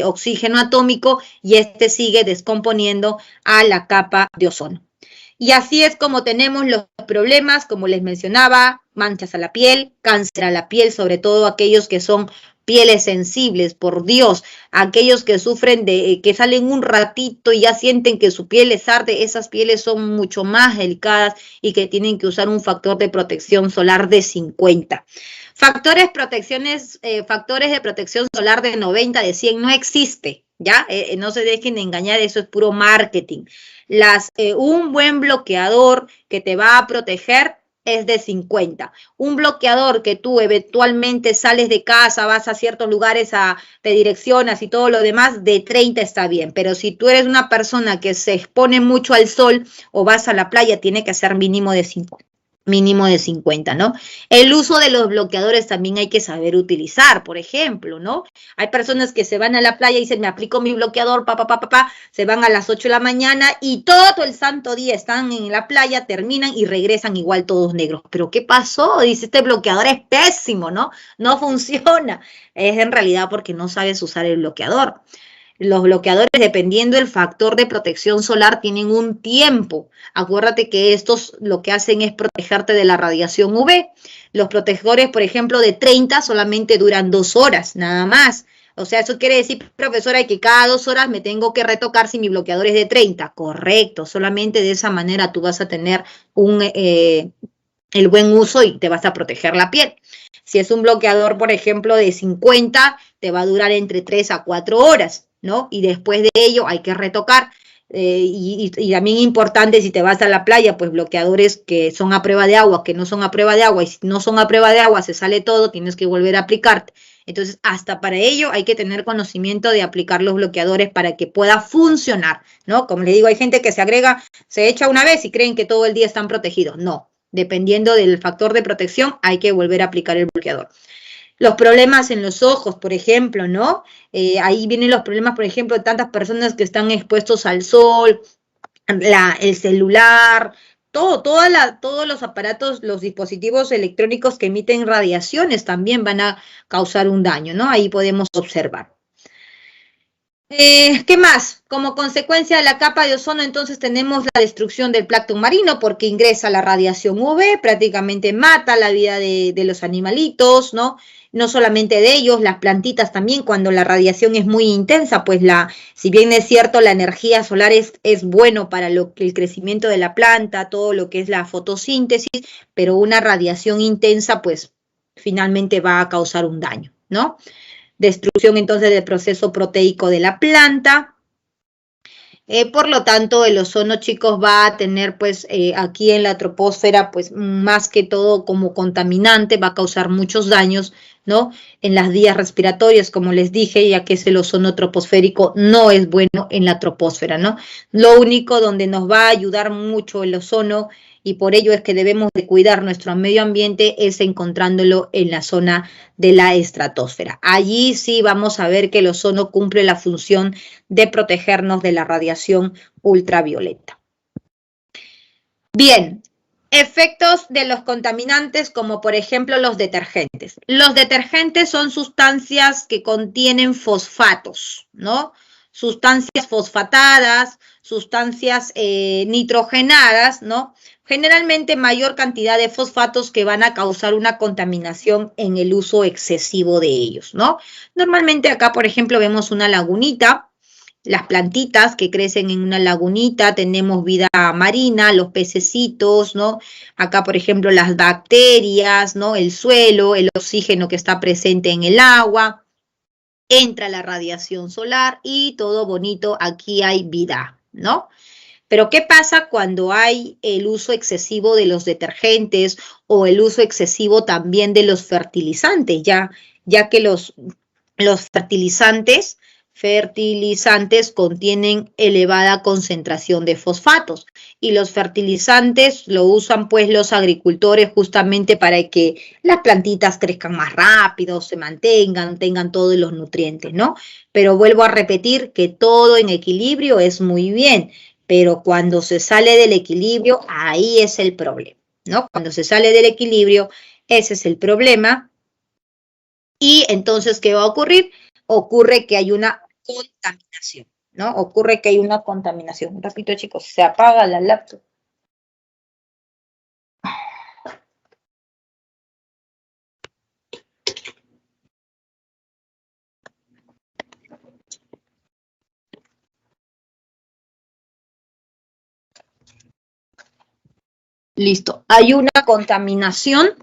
oxígeno atómico y este sigue descomponiendo a la capa de ozono. Y así es como tenemos los problemas, como les mencionaba, manchas a la piel, cáncer a la piel, sobre todo aquellos que son pieles sensibles, por Dios, aquellos que sufren que salen un ratito y ya sienten que su piel les arde, esas pieles son mucho más delicadas y que tienen que usar un factor de protección solar de 50. Factores de protección solar de 90, de 100 no existe, ¿ya? No se dejen engañar, eso es puro marketing. Un buen bloqueador que te va a proteger es de 50. Un bloqueador que tú eventualmente sales de casa, vas a ciertos lugares, te direccionas y todo lo demás, de 30 está bien. Pero si tú eres una persona que se expone mucho al sol o vas a la playa, tiene que ser mínimo de 50. Mínimo de 50, ¿no? El uso de los bloqueadores también hay que saber utilizar, por ejemplo, ¿no? Hay personas que se van a la playa y dicen, me aplico mi bloqueador, se van a las 8 de la mañana y todo el santo día están en la playa, terminan y regresan igual todos negros. ¿Pero qué pasó? Dice, este bloqueador es pésimo, ¿no? No funciona. Es en realidad porque no sabes usar el bloqueador. Los bloqueadores, dependiendo del factor de protección solar, tienen un tiempo. Acuérdate que estos lo que hacen es protegerte de la radiación UV. Los protectores, por ejemplo, de 30 solamente duran 2 horas, nada más. O sea, eso quiere decir, profesora, que cada 2 horas me tengo que retocar si mi bloqueador es de 30. Correcto, solamente de esa manera tú vas a tener el buen uso y te vas a proteger la piel. Si es un bloqueador, por ejemplo, de 50, te va a durar entre 3 a 4 horas. ¿No? Y después de ello hay que retocar. Y también importante, si te vas a la playa, pues bloqueadores que son a prueba de agua, que no son a prueba de agua, y si no son a prueba de agua, se sale todo, tienes que volver a aplicarte. Entonces, hasta para ello hay que tener conocimiento de aplicar los bloqueadores para que pueda funcionar, ¿no? Como le digo, hay gente que se echa una vez y creen que todo el día están protegidos. No, dependiendo del factor de protección, hay que volver a aplicar el bloqueador. Los problemas en los ojos, por ejemplo, ¿no? Ahí vienen los problemas, por ejemplo, de tantas personas que están expuestos al sol, el celular, todos los aparatos, los dispositivos electrónicos que emiten radiaciones también van a causar un daño, ¿no? Ahí podemos observar. ¿Qué más? Como consecuencia de la capa de ozono, entonces tenemos la destrucción del plancton marino porque ingresa la radiación UV, prácticamente mata la vida de los animalitos, ¿no? No solamente de ellos, las plantitas también, cuando la radiación es muy intensa, pues si bien es cierto, la energía solar es bueno para el crecimiento de la planta, todo lo que es la fotosíntesis, pero una radiación intensa, pues finalmente va a causar un daño, ¿no? Destrucción entonces del proceso proteico de la planta. Por lo tanto, el ozono, chicos, va a tener pues aquí en la troposfera pues más que todo como contaminante, va a causar muchos daños, ¿no? En las vías respiratorias, como les dije, ya que el ozono troposférico no es bueno en la troposfera, ¿no? Lo único donde nos va a ayudar mucho el ozono y por ello es que debemos de cuidar nuestro medio ambiente es encontrándolo en la zona de la estratosfera. Allí sí vamos a ver que el ozono cumple la función de protegernos de la radiación ultravioleta. Bien, efectos de los contaminantes como por ejemplo los detergentes. Los detergentes son sustancias que contienen fosfatos, ¿no? Sustancias fosfatadas, sustancias nitrogenadas, ¿no? Generalmente mayor cantidad de fosfatos que van a causar una contaminación en el uso excesivo de ellos, ¿no? Normalmente acá, por ejemplo, vemos una lagunita, las plantitas que crecen en una lagunita, tenemos vida marina, los pececitos, ¿no? Acá, por ejemplo, las bacterias, ¿no? El suelo, el oxígeno que está presente en el agua, entra la radiación solar y todo bonito, aquí hay vida, ¿no? Pero ¿qué pasa cuando hay el uso excesivo de los detergentes o el uso excesivo también de los fertilizantes? Ya que los fertilizantes contienen elevada concentración de fosfatos y los fertilizantes lo usan pues los agricultores justamente para que las plantitas crezcan más rápido, se mantengan, tengan todos los nutrientes, ¿no? Pero vuelvo a repetir que todo en equilibrio es muy bien, pero cuando se sale del equilibrio, ahí es el problema, ¿no? Cuando se sale del equilibrio, ese es el problema. Y entonces, ¿qué va a ocurrir? Ocurre que hay una contaminación, ¿no? Ocurre que hay una contaminación. Un ratito, chicos, se apaga la laptop. Listo. Hay una contaminación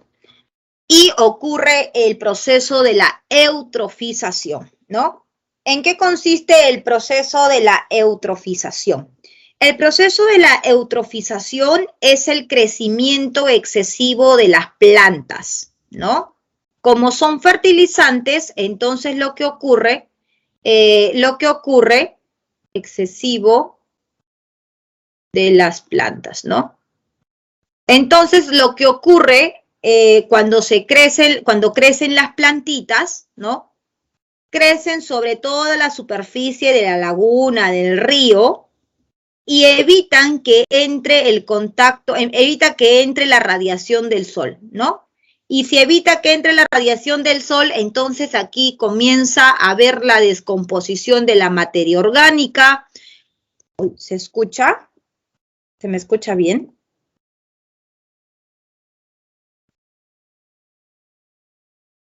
y ocurre el proceso de la eutrofización, ¿no? ¿En qué consiste el proceso de la eutrofización? El proceso de la eutrofización es el crecimiento excesivo de las plantas, ¿no? Como son fertilizantes, entonces lo que ocurre, excesivo de las plantas, ¿no? Entonces lo que ocurre cuando crecen las plantitas, ¿no? Crecen sobre toda la superficie de la laguna, del río, y evitan que entre el contacto, evita que entre la radiación del sol, ¿no? Y si evita que entre la radiación del sol, entonces aquí comienza a haber la descomposición de la materia orgánica. ¿Se escucha? ¿Se me escucha bien?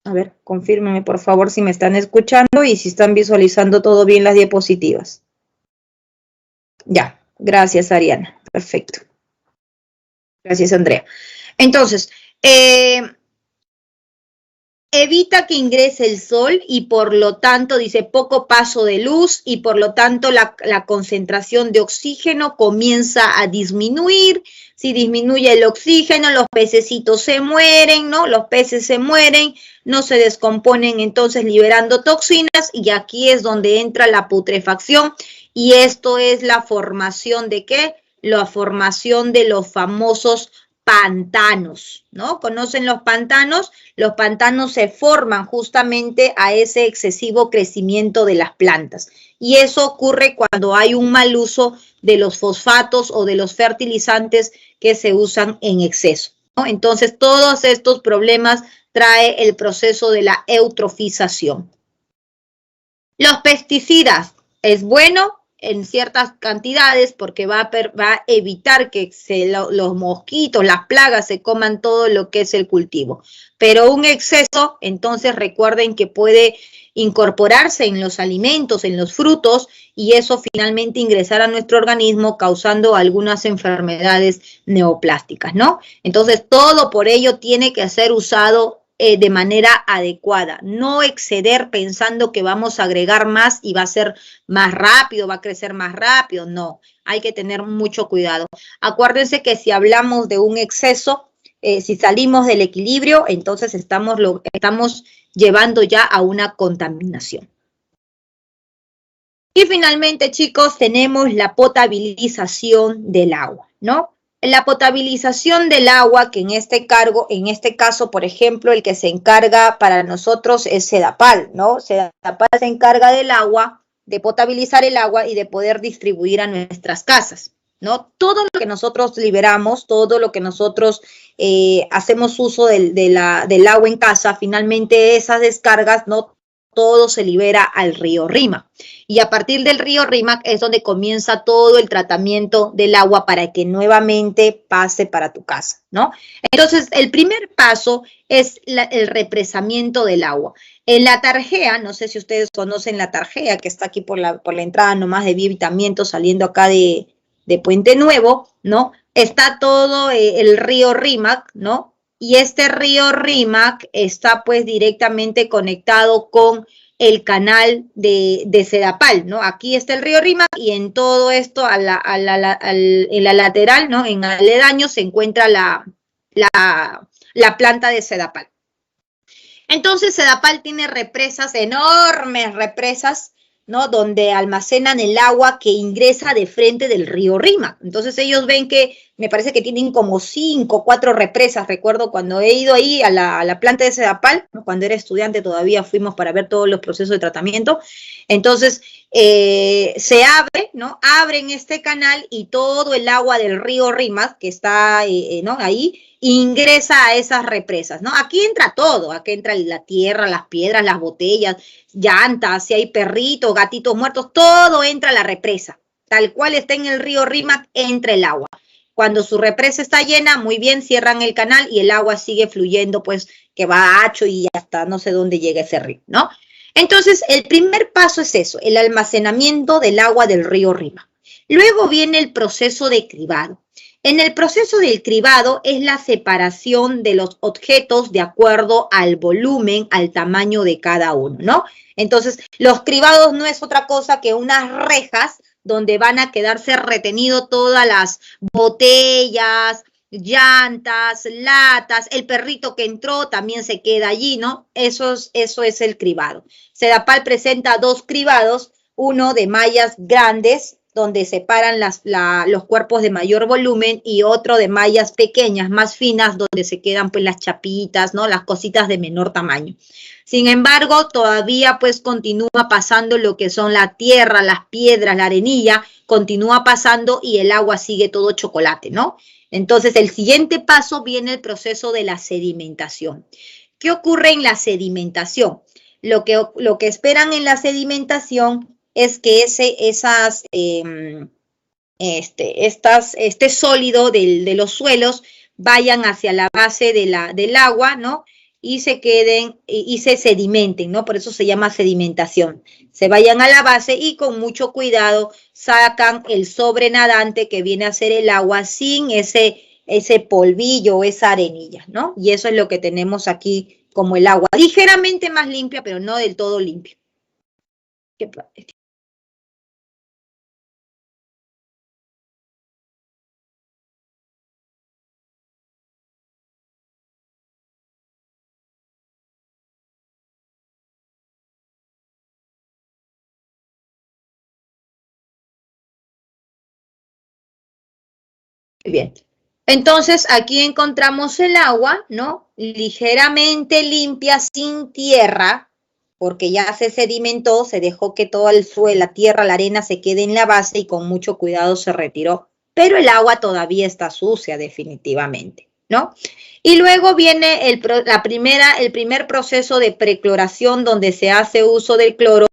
A ver, confírmenme por favor si me están escuchando y si están visualizando todo bien las diapositivas. Ya, gracias Ariana, perfecto. Gracias Andrea. Entonces, evita que ingrese el sol y por lo tanto dice poco paso de luz y por lo tanto la concentración de oxígeno comienza a disminuir. Si disminuye el oxígeno, los pececitos se mueren, ¿no? Los peces se mueren, no se descomponen entonces liberando toxinas y aquí es donde entra la putrefacción y esto es la formación de ¿qué? La formación de los famosos pantanos, ¿no? ¿Conocen los pantanos? Los pantanos se forman justamente a ese excesivo crecimiento de las plantas. Y eso ocurre cuando hay un mal uso de los fosfatos o de los fertilizantes que se usan en exceso, ¿no? Entonces, todos estos problemas trae el proceso de la eutrofización. Los pesticidas. Es bueno en ciertas cantidades porque va a evitar que los mosquitos, las plagas se coman todo lo que es el cultivo. Pero un exceso, entonces recuerden que puede incorporarse en los alimentos, en los frutos, y eso finalmente ingresar a nuestro organismo causando algunas enfermedades neoplásticas, ¿no? Entonces todo por ello tiene que ser usado de manera adecuada, no exceder pensando que vamos a agregar más y va a ser más rápido, va a crecer más rápido, no, hay que tener mucho cuidado. Acuérdense que si hablamos de un exceso, si salimos del equilibrio, entonces estamos llevando ya a una contaminación. Y finalmente, chicos, tenemos la potabilización del agua, ¿no? La potabilización del agua, que en este caso, por ejemplo, el que se encarga para nosotros es Sedapal, ¿no? Sedapal se encarga del agua, de potabilizar el agua y de poder distribuir a nuestras casas, ¿no? Todo lo que nosotros liberamos, todo lo que nosotros hacemos uso del agua en casa, finalmente esas descargas, ¿no? Todo se libera al río Rímac. Y a partir del río Rímac es donde comienza todo el tratamiento del agua para que nuevamente pase para tu casa, ¿no? Entonces, el primer paso es el represamiento del agua. En la tarjea, no sé si ustedes conocen la tarjea que está aquí por la entrada nomás de Vitamiento saliendo acá de Puente Nuevo, ¿no? Está todo el río Rímac, ¿no? Y este río Rímac está pues directamente conectado con el canal de Sedapal, ¿no? Aquí está el río Rímac y en todo esto, en la lateral, ¿no? En aledaño se encuentra la planta de Sedapal. Entonces Sedapal tiene represas, enormes represas, ¿no? Donde almacenan el agua que ingresa de frente del río Rímac. Entonces ellos ven que, me parece que tienen como 5 o 4 represas. Recuerdo cuando he ido ahí a la planta de Sedapal, ¿no? Cuando era estudiante todavía fuimos para ver todos los procesos de tratamiento. Entonces se abre, ¿no? Abren este canal y todo el agua del río Rímac, que está, ¿no? Ahí, ingresa a esas represas, ¿no? Aquí entra todo, aquí entra la tierra, las piedras, las botellas, llantas, si hay perritos, gatitos muertos, todo entra a la represa. Tal cual está en el río Rímac, entra el agua. Cuando su represa está llena, muy bien, cierran el canal y el agua sigue fluyendo, pues, que va a Acho y hasta no sé dónde llega ese río, ¿no? Entonces, el primer paso es eso, el almacenamiento del agua del río Rímac. Luego viene el proceso de cribado. En el proceso del cribado es la separación de los objetos de acuerdo al volumen, al tamaño de cada uno, ¿no? Entonces, los cribados no es otra cosa que unas rejas donde van a quedarse retenido todas las botellas, llantas, latas, el perrito que entró también se queda allí, ¿no? Eso es el cribado. Sedapal presenta 2 cribados, uno de mallas grandes, donde separan los cuerpos de mayor volumen y otro de mallas pequeñas, más finas, donde se quedan pues las chapitas, ¿no? Las cositas de menor tamaño. Sin embargo, todavía pues continúa pasando lo que son la tierra, las piedras, la arenilla, continúa pasando y el agua sigue todo chocolate, ¿no? Entonces, el siguiente paso viene el proceso de la sedimentación. ¿Qué ocurre en la sedimentación? Lo que esperan en la sedimentación es que este sólido de los suelos vayan hacia la base del agua, ¿no? Y se queden y se sedimenten, ¿no? Por eso se llama sedimentación. Se vayan a la base y con mucho cuidado sacan el sobrenadante que viene a ser el agua sin ese polvillo o esa arenilla, ¿no? Y eso es lo que tenemos aquí como el agua, ligeramente más limpia, pero no del todo limpia. Bien. Entonces, aquí encontramos el agua, ¿no? Ligeramente limpia, sin tierra, porque ya se sedimentó, se dejó que todo el suelo, la tierra, la arena se quede en la base y con mucho cuidado se retiró. Pero el agua todavía está sucia, definitivamente, ¿no? Y luego viene el primer proceso de precloración, donde se hace uso del cloro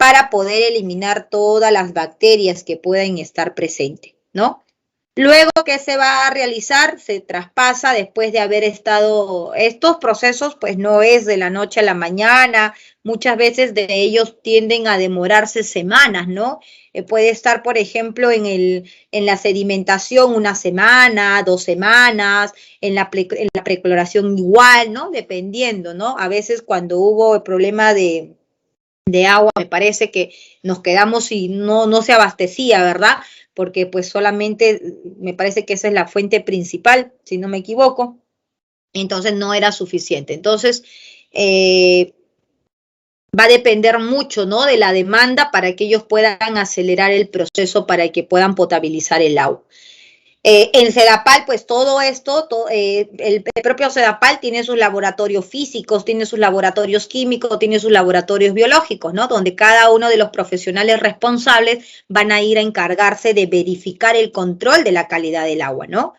para poder eliminar todas las bacterias que puedan estar presentes, ¿no? Luego, ¿qué se va a realizar? Se traspasa después de haber estado, estos procesos pues no es de la noche a la mañana, muchas veces de ellos tienden a demorarse semanas, ¿no? Puede estar, por ejemplo, en la sedimentación 1 semana, 2 semanas, en la precloración igual, ¿no? Dependiendo, ¿no? A veces cuando hubo el problema de agua, me parece que nos quedamos y no se abastecía, ¿verdad? Porque pues solamente me parece que esa es la fuente principal, si no me equivoco, entonces no era suficiente. Entonces, va a depender mucho, ¿no? De la demanda para que ellos puedan acelerar el proceso para que puedan potabilizar el agua. En Sedapal, pues todo esto, el propio Sedapal tiene sus laboratorios físicos, tiene sus laboratorios químicos, tiene sus laboratorios biológicos, ¿no? Donde cada uno de los profesionales responsables van a ir a encargarse de verificar el control de la calidad del agua, ¿no?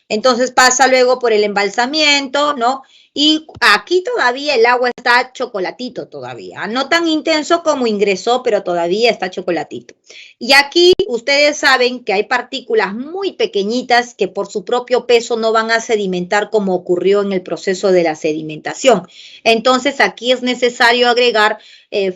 Entonces pasa luego por el embalsamiento, ¿no? Y aquí todavía el agua está chocolatito todavía, no tan intenso como ingresó, pero todavía está chocolatito. Y aquí ustedes saben que hay partículas muy pequeñitas que por su propio peso no van a sedimentar como ocurrió en el proceso de la sedimentación. Entonces aquí es necesario agregar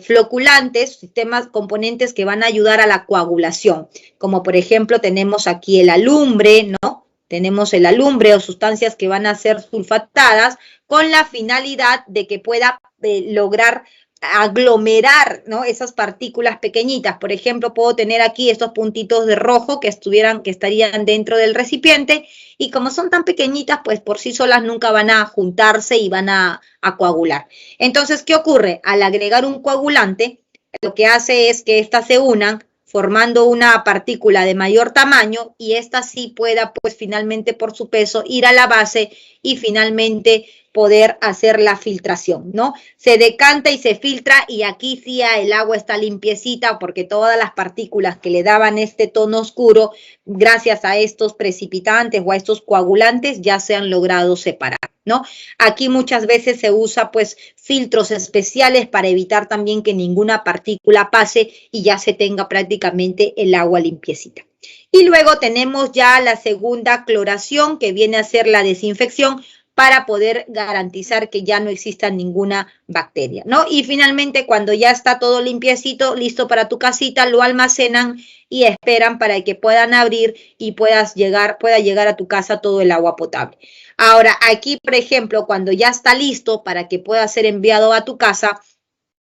floculantes, sistemas, componentes que van a ayudar a la coagulación, como por ejemplo tenemos aquí el alumbre, ¿no? Tenemos el alumbre o sustancias que van a ser sulfatadas con la finalidad de que pueda lograr aglomerar, ¿no? Esas partículas pequeñitas. Por ejemplo, puedo tener aquí estos puntitos de rojo que estarían dentro del recipiente y como son tan pequeñitas, pues por sí solas nunca van a juntarse y van a coagular. Entonces, ¿qué ocurre? Al agregar un coagulante, lo que hace es que éstas se unan formando una partícula de mayor tamaño y esta sí pueda pues finalmente por su peso ir a la base y finalmente poder hacer la filtración, ¿no? Se decanta y se filtra y aquí sí el agua está limpiecita porque todas las partículas que le daban este tono oscuro, gracias a estos precipitantes o a estos coagulantes ya se han logrado separar, ¿no? Aquí muchas veces se usa pues filtros especiales para evitar también que ninguna partícula pase y ya se tenga prácticamente el agua limpiecita. Y luego tenemos ya la segunda cloración que viene a ser la desinfección para poder garantizar que ya no exista ninguna bacteria, ¿no? Y finalmente cuando ya está todo limpiecito, listo para tu casita, lo almacenan y esperan para que puedan abrir y pueda llegar a tu casa todo el agua potable. Ahora, aquí, por ejemplo, cuando ya está listo para que pueda ser enviado a tu casa,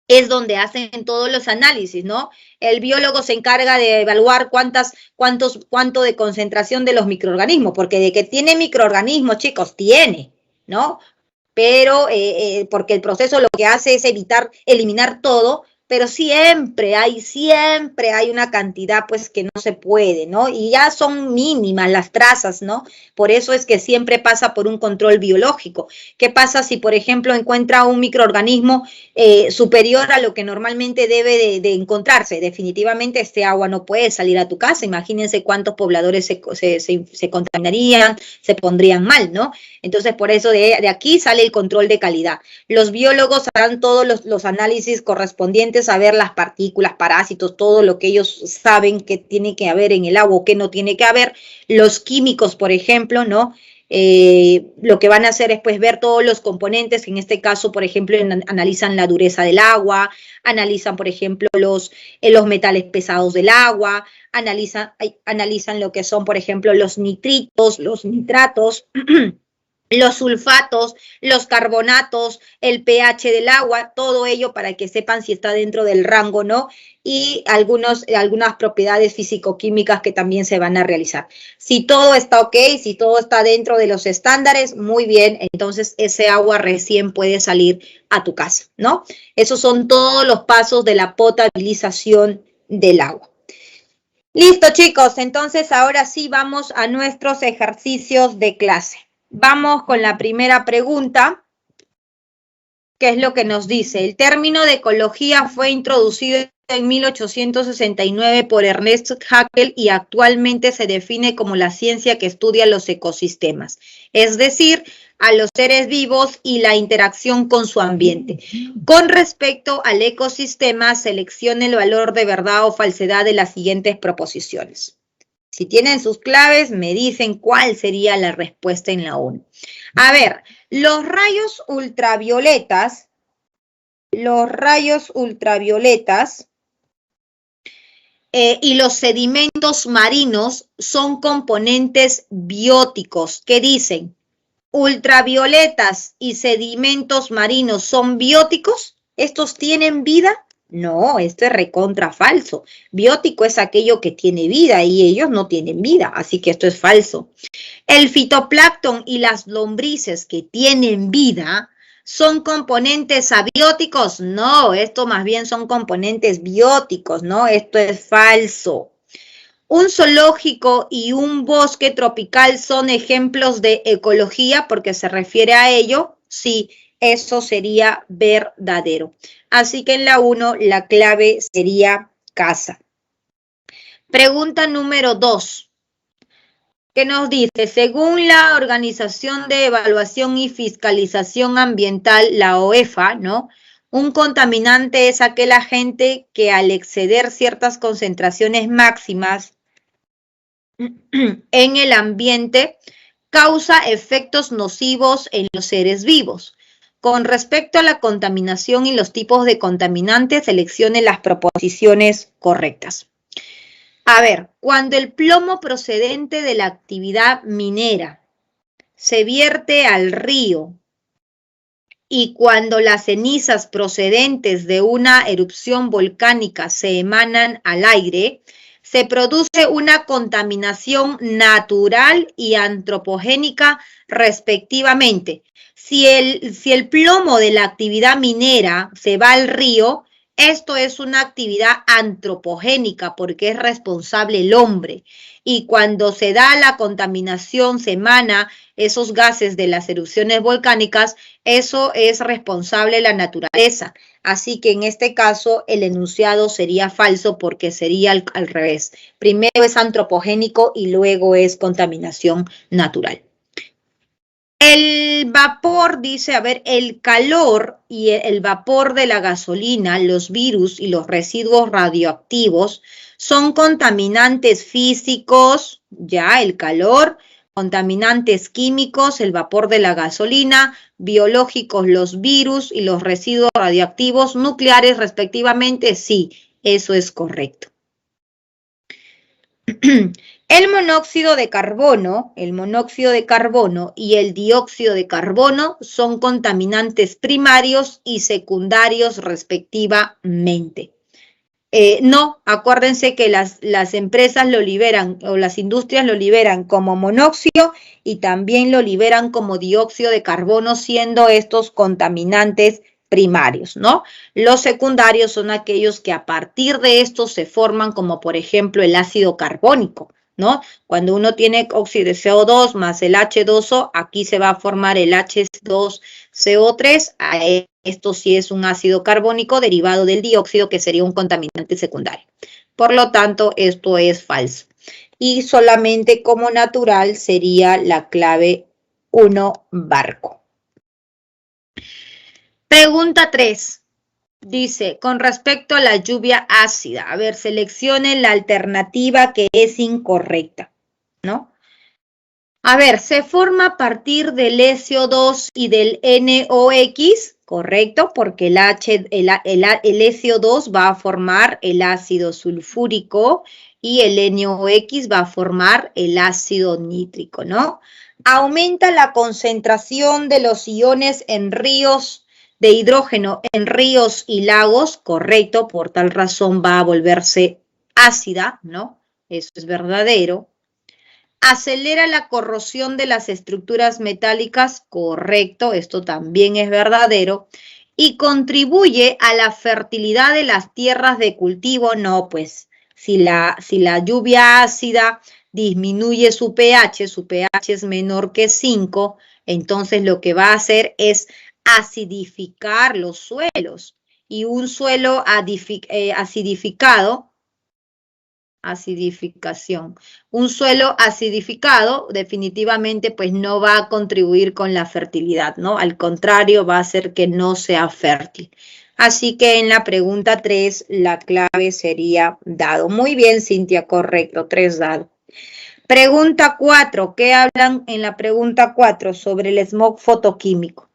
es donde hacen todos los análisis, ¿no? El biólogo se encarga de evaluar cuánto de concentración de los microorganismos, porque de que tiene microorganismos, chicos, tiene, ¿no? Pero porque el proceso lo que hace es eliminar todo, pero siempre hay una cantidad pues que no se puede, ¿no? Y ya son mínimas las trazas, ¿no? Por eso es que siempre pasa por un control biológico. ¿Qué pasa si, por ejemplo, encuentra un microorganismo superior a lo que normalmente debe de encontrarse? Definitivamente este agua no puede salir a tu casa. Imagínense cuántos pobladores se contaminarían, se pondrían mal, ¿no? Entonces, por eso de aquí sale el control de calidad. Los biólogos harán todos los análisis correspondientes a ver las partículas, parásitos, todo lo que ellos saben que tiene que haber en el agua o que no tiene que haber. Los químicos, por ejemplo, ¿no? Lo que van a hacer es pues ver todos los componentes, en este caso, por ejemplo, analizan la dureza del agua, analizan, por ejemplo, los metales pesados del agua, analizan lo que son, por ejemplo, los nitritos, los nitratos, los sulfatos, los carbonatos, el pH del agua, todo ello para que sepan si está dentro del rango, ¿no? Y algunas propiedades físico-químicas que también se van a realizar. Si todo está ok, si todo está dentro de los estándares, muy bien, entonces ese agua recién puede salir a tu casa, ¿no? Esos son todos los pasos de la potabilización del agua. Listo, chicos, entonces ahora sí vamos a nuestros ejercicios de clase. Vamos con la primera pregunta. ¿qué es lo que nos dice? El término de ecología fue introducido en 1869 por Ernest Haeckel y actualmente se define como la ciencia que estudia los ecosistemas, es decir, a los seres vivos y la interacción con su ambiente. Con respecto al ecosistema, seleccione el valor de verdad o falsedad de las siguientes proposiciones. Si tienen sus claves, me dicen cuál sería la respuesta en la 1. A ver, los rayos ultravioletas y los sedimentos marinos son componentes bióticos. ¿Qué dicen? ¿Ultravioletas y sedimentos marinos son bióticos? ¿Estos tienen vida? No, esto es recontra falso. Biótico es aquello que tiene vida y ellos no tienen vida, así que esto es falso. El fitoplancton y las lombrices que tienen vida son componentes abióticos. No, esto más bien son componentes bióticos, ¿no? Esto es falso. Un zoológico y un bosque tropical son ejemplos de ecología porque se refiere a ello. Sí, eso sería verdadero. Así que en la 1 la clave sería casa. Pregunta número 2. ¿Qué nos dice? Según la Organización de Evaluación y Fiscalización Ambiental, la OEFA, ¿no? Un contaminante es aquel agente que al exceder ciertas concentraciones máximas en el ambiente causa efectos nocivos en los seres vivos. Con respecto a la contaminación y los tipos de contaminantes, seleccione las proposiciones correctas. A ver, cuando el plomo procedente de la actividad minera se vierte al río y cuando las cenizas procedentes de una erupción volcánica se emanan al aire, se produce una contaminación natural y antropogénica respectivamente. Si el plomo de la actividad minera se va al río, esto es una actividad antropogénica porque es responsable el hombre. Y cuando se da la contaminación, se emana esos gases de las erupciones volcánicas, eso es responsable la naturaleza. Así que en este caso el enunciado sería falso porque sería al revés. Primero es antropogénico y luego es contaminación natural. El vapor, dice, a ver, el calor y el vapor de la gasolina, los virus y los residuos radioactivos son contaminantes físicos, ya, el calor, contaminantes químicos, el vapor de la gasolina, biológicos, los virus y los residuos radioactivos nucleares respectivamente, sí, eso es correcto. El monóxido de carbono y el dióxido de carbono son contaminantes primarios y secundarios respectivamente. No, acuérdense que las empresas lo liberan o las industrias lo liberan como monóxido y también lo liberan como dióxido de carbono, siendo estos contaminantes primarios, ¿no? Los secundarios son aquellos que a partir de estos se forman, como por ejemplo el ácido carbónico, ¿no? Cuando uno tiene óxido de CO2 más el H2O, aquí se va a formar el H2CO3, esto sí es un ácido carbónico derivado del dióxido, que sería un contaminante secundario. Por lo tanto, esto es falso. Y solamente como natural sería la clave 1, barco. Pregunta 3. Dice, con respecto a la lluvia ácida, a ver, seleccione la alternativa que es incorrecta, ¿no? A ver, se forma a partir del SO2 y del NOx, correcto, porque el SO2 va a formar el ácido sulfúrico y el NOx va a formar el ácido nítrico, ¿no? Aumenta la concentración de los iones en ríos de hidrógeno en ríos y lagos, correcto, por tal razón va a volverse ácida, ¿no? Eso es verdadero. Acelera la corrosión de las estructuras metálicas, correcto, esto también es verdadero. Y contribuye a la fertilidad de las tierras de cultivo, no, pues si la lluvia ácida disminuye su pH es menor que 5, entonces lo que va a hacer es acidificar los suelos. Y un suelo acidificación. Un suelo acidificado definitivamente pues no va a contribuir con la fertilidad, ¿no? Al contrario, va a hacer que no sea fértil. Así que en la pregunta 3 la clave sería dado. Muy bien, Cintia, correcto, 3 dado. Pregunta 4, ¿qué hablan en la pregunta 4 sobre el smog fotoquímico?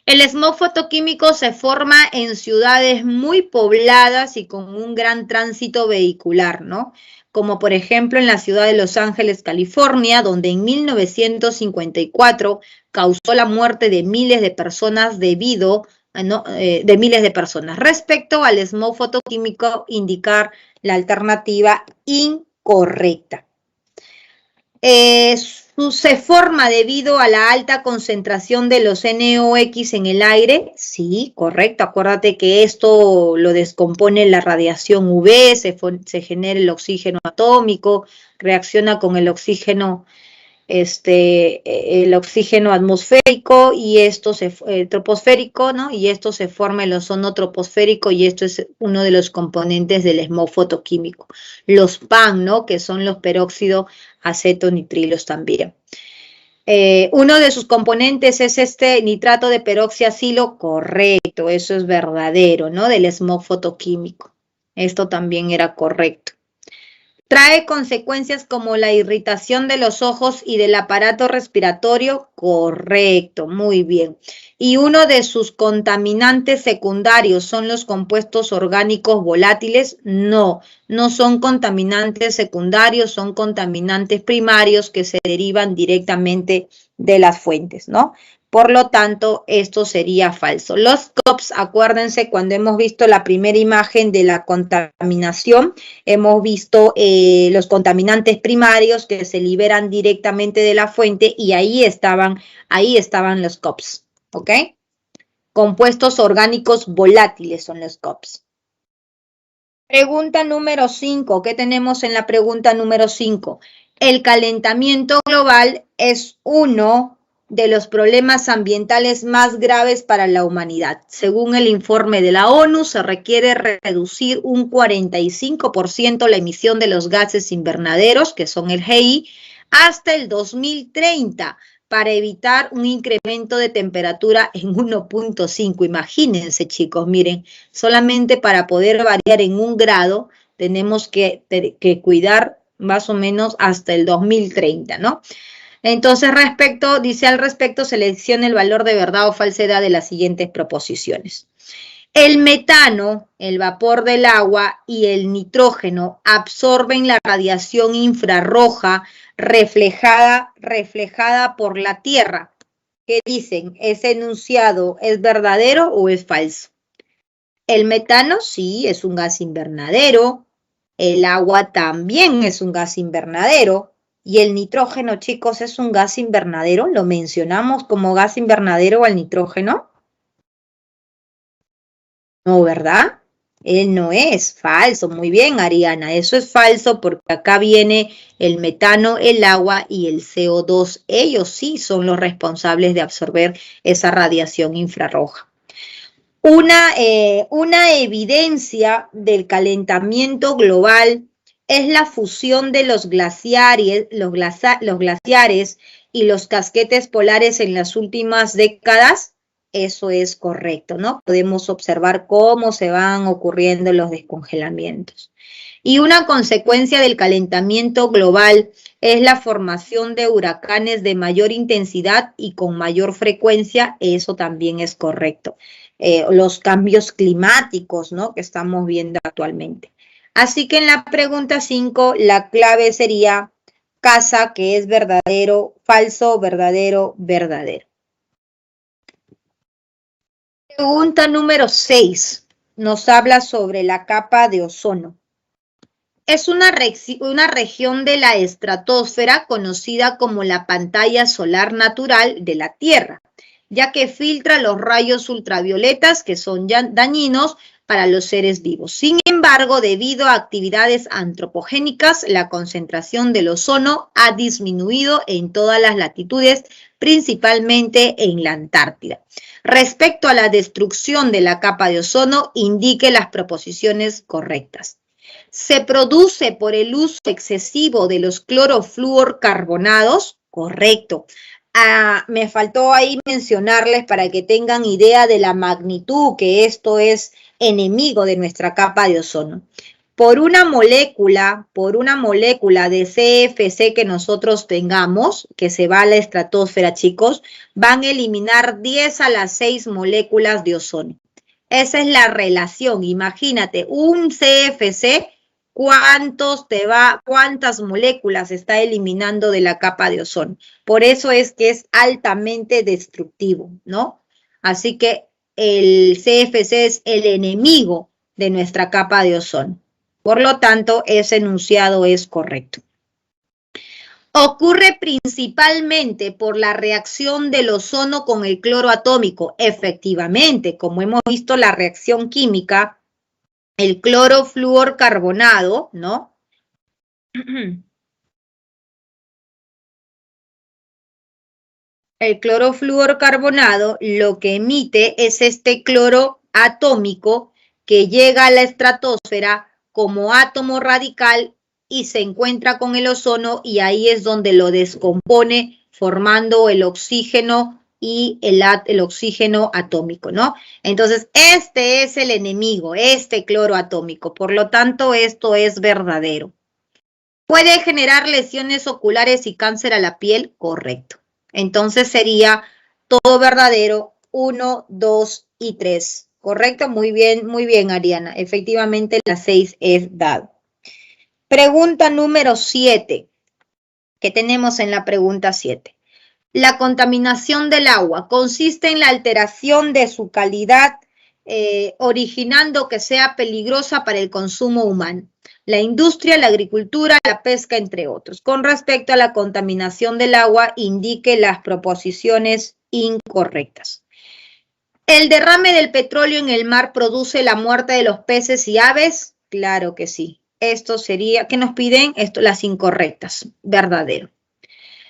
El smog fotoquímico se forma en ciudades muy pobladas y con un gran tránsito vehicular, ¿no? Como por ejemplo en la ciudad de Los Ángeles, California, donde en 1954 causó la muerte de miles de personas de miles de personas. Respecto al smog fotoquímico, indicar la alternativa incorrecta. ¿Se forma debido a la alta concentración de los NOx en el aire? Sí, correcto. Acuérdate que esto lo descompone la radiación UV, se genera el oxígeno atómico, reacciona con el oxígeno atmosférico y esto troposférico, ¿no? Y esto se forma el ozono troposférico y esto es uno de los componentes del smog fotoquímico. Los PAN, ¿no? Que son los peróxido acetonitrilos también. Uno de sus componentes es este nitrato de peroxiacilo, correcto, eso es verdadero, ¿no? Del smog fotoquímico. Esto también era correcto. Trae consecuencias como la irritación de los ojos y del aparato respiratorio, correcto, muy bien. Y uno de sus contaminantes secundarios son los compuestos orgánicos volátiles, no son contaminantes secundarios, son contaminantes primarios que se derivan directamente de las fuentes, ¿no? Por lo tanto, esto sería falso. Los COPs, acuérdense, cuando hemos visto la primera imagen de la contaminación, hemos visto los contaminantes primarios que se liberan directamente de la fuente y ahí estaban los COPs, ¿ok? Compuestos orgánicos volátiles son los COPs. Pregunta número 5. ¿Qué tenemos en la pregunta número 5? El calentamiento global es uno de los problemas ambientales más graves para la humanidad. Según el informe de la ONU, se requiere reducir un 45% la emisión de los gases invernaderos, que son el GI, hasta el 2030 para evitar un incremento de temperatura en 1.5. Imagínense, chicos, miren, solamente para poder variar en 1 grado tenemos que cuidar más o menos hasta el 2030, ¿no? Entonces, dice al respecto, seleccione el valor de verdad o falsedad de las siguientes proposiciones. El metano, el vapor del agua y el nitrógeno absorben la radiación infrarroja reflejada por la Tierra. ¿Qué dicen? ¿Ese enunciado es verdadero o es falso? El metano sí es un gas invernadero. El agua también es un gas invernadero. Y el nitrógeno, chicos, es un gas invernadero. ¿Lo mencionamos como gas invernadero al nitrógeno? No, ¿verdad? Él no es falso. Muy bien, Ariana. Eso es falso porque acá viene el metano, el agua y el CO2. Ellos sí son los responsables de absorber esa radiación infrarroja. Una evidencia del calentamiento global es la fusión de los glaciares y los casquetes polares en las últimas décadas. Eso es correcto, ¿no? Podemos observar cómo se van ocurriendo los descongelamientos. Y una consecuencia del calentamiento global es la formación de huracanes de mayor intensidad y con mayor frecuencia. Eso también es correcto. Los cambios climáticos, ¿no? Que estamos viendo actualmente. Así que en la pregunta 5, la clave sería casa, que es verdadero, falso, verdadero, verdadero. Pregunta número 6. Nos habla sobre la capa de ozono. Es una región de la estratosfera conocida como la pantalla solar natural de la Tierra, ya que filtra los rayos ultravioletas que son dañinos para los seres vivos. Sin embargo, debido a actividades antropogénicas, la concentración del ozono ha disminuido en todas las latitudes, principalmente en la Antártida. Respecto a la destrucción de la capa de ozono, indique las proposiciones correctas. Se produce por el uso excesivo de los clorofluorcarbonados, correcto. Me faltó ahí mencionarles para que tengan idea de la magnitud que esto es enemigo de nuestra capa de ozono. Por una molécula de CFC que nosotros tengamos, que se va a la estratosfera, chicos, van a eliminar 10 a la 6 moléculas de ozono. Esa es la relación. Imagínate, un CFC, ¿cuántas moléculas está eliminando de la capa de ozono? Por eso es que es altamente destructivo, ¿no? Así que el CFC es el enemigo de nuestra capa de ozono. Por lo tanto, ese enunciado es correcto. Ocurre principalmente por la reacción del ozono con el cloro atómico. Efectivamente, como hemos visto la reacción química, el clorofluorcarbonado, ¿no? El clorofluorcarbonado lo que emite es este cloro atómico que llega a la estratosfera como átomo radical y se encuentra con el ozono y ahí es donde lo descompone formando el oxígeno y el oxígeno atómico, ¿no? Entonces, este es el enemigo, este cloro atómico. Por lo tanto, esto es verdadero. ¿Puede generar lesiones oculares y cáncer a la piel? Correcto. Entonces, sería todo verdadero, 1, 2 y 3. ¿Correcto? Muy bien, Ariana. Efectivamente, la 6 es dado. Pregunta número 7. ¿Qué tenemos en la pregunta 7? La contaminación del agua consiste en la alteración de su calidad, originando que sea peligrosa para el consumo humano. La industria, la agricultura, la pesca, entre otros. Con respecto a la contaminación del agua, indique las proposiciones incorrectas. ¿El derrame del petróleo en el mar produce la muerte de los peces y aves? Claro que sí. Esto sería, ¿qué nos piden? Las incorrectas. Verdadero.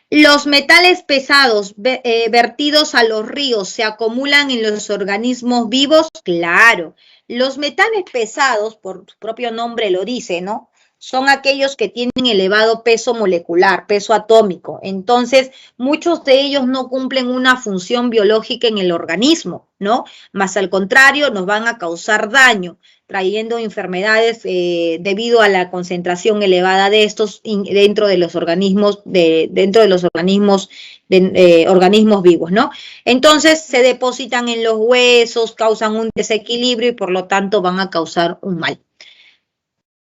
¿Los metales pesados vertidos a los ríos se acumulan en los organismos vivos? Claro. Los metales pesados, por su propio nombre lo dice, ¿no? Son aquellos que tienen elevado peso molecular, peso atómico. Entonces, muchos de ellos no cumplen una función biológica en el organismo, ¿no? Más al contrario, nos van a causar daño, trayendo enfermedades debido a la concentración elevada de estos dentro de los organismos, organismos vivos, ¿no? Entonces, se depositan en los huesos, causan un desequilibrio y por lo tanto van a causar un mal.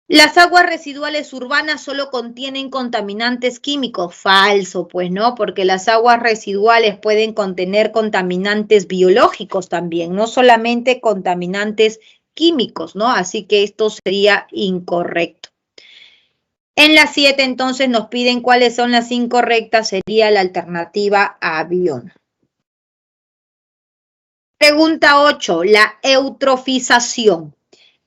Las aguas residuales urbanas solo contienen contaminantes químicos. Falso, pues no, porque las aguas residuales pueden contener contaminantes biológicos también, no solamente contaminantes químicos, ¿no? Así que esto sería incorrecto. En la 7, entonces, nos piden cuáles son las incorrectas, sería la alternativa a avión. Pregunta 8, la eutrofización.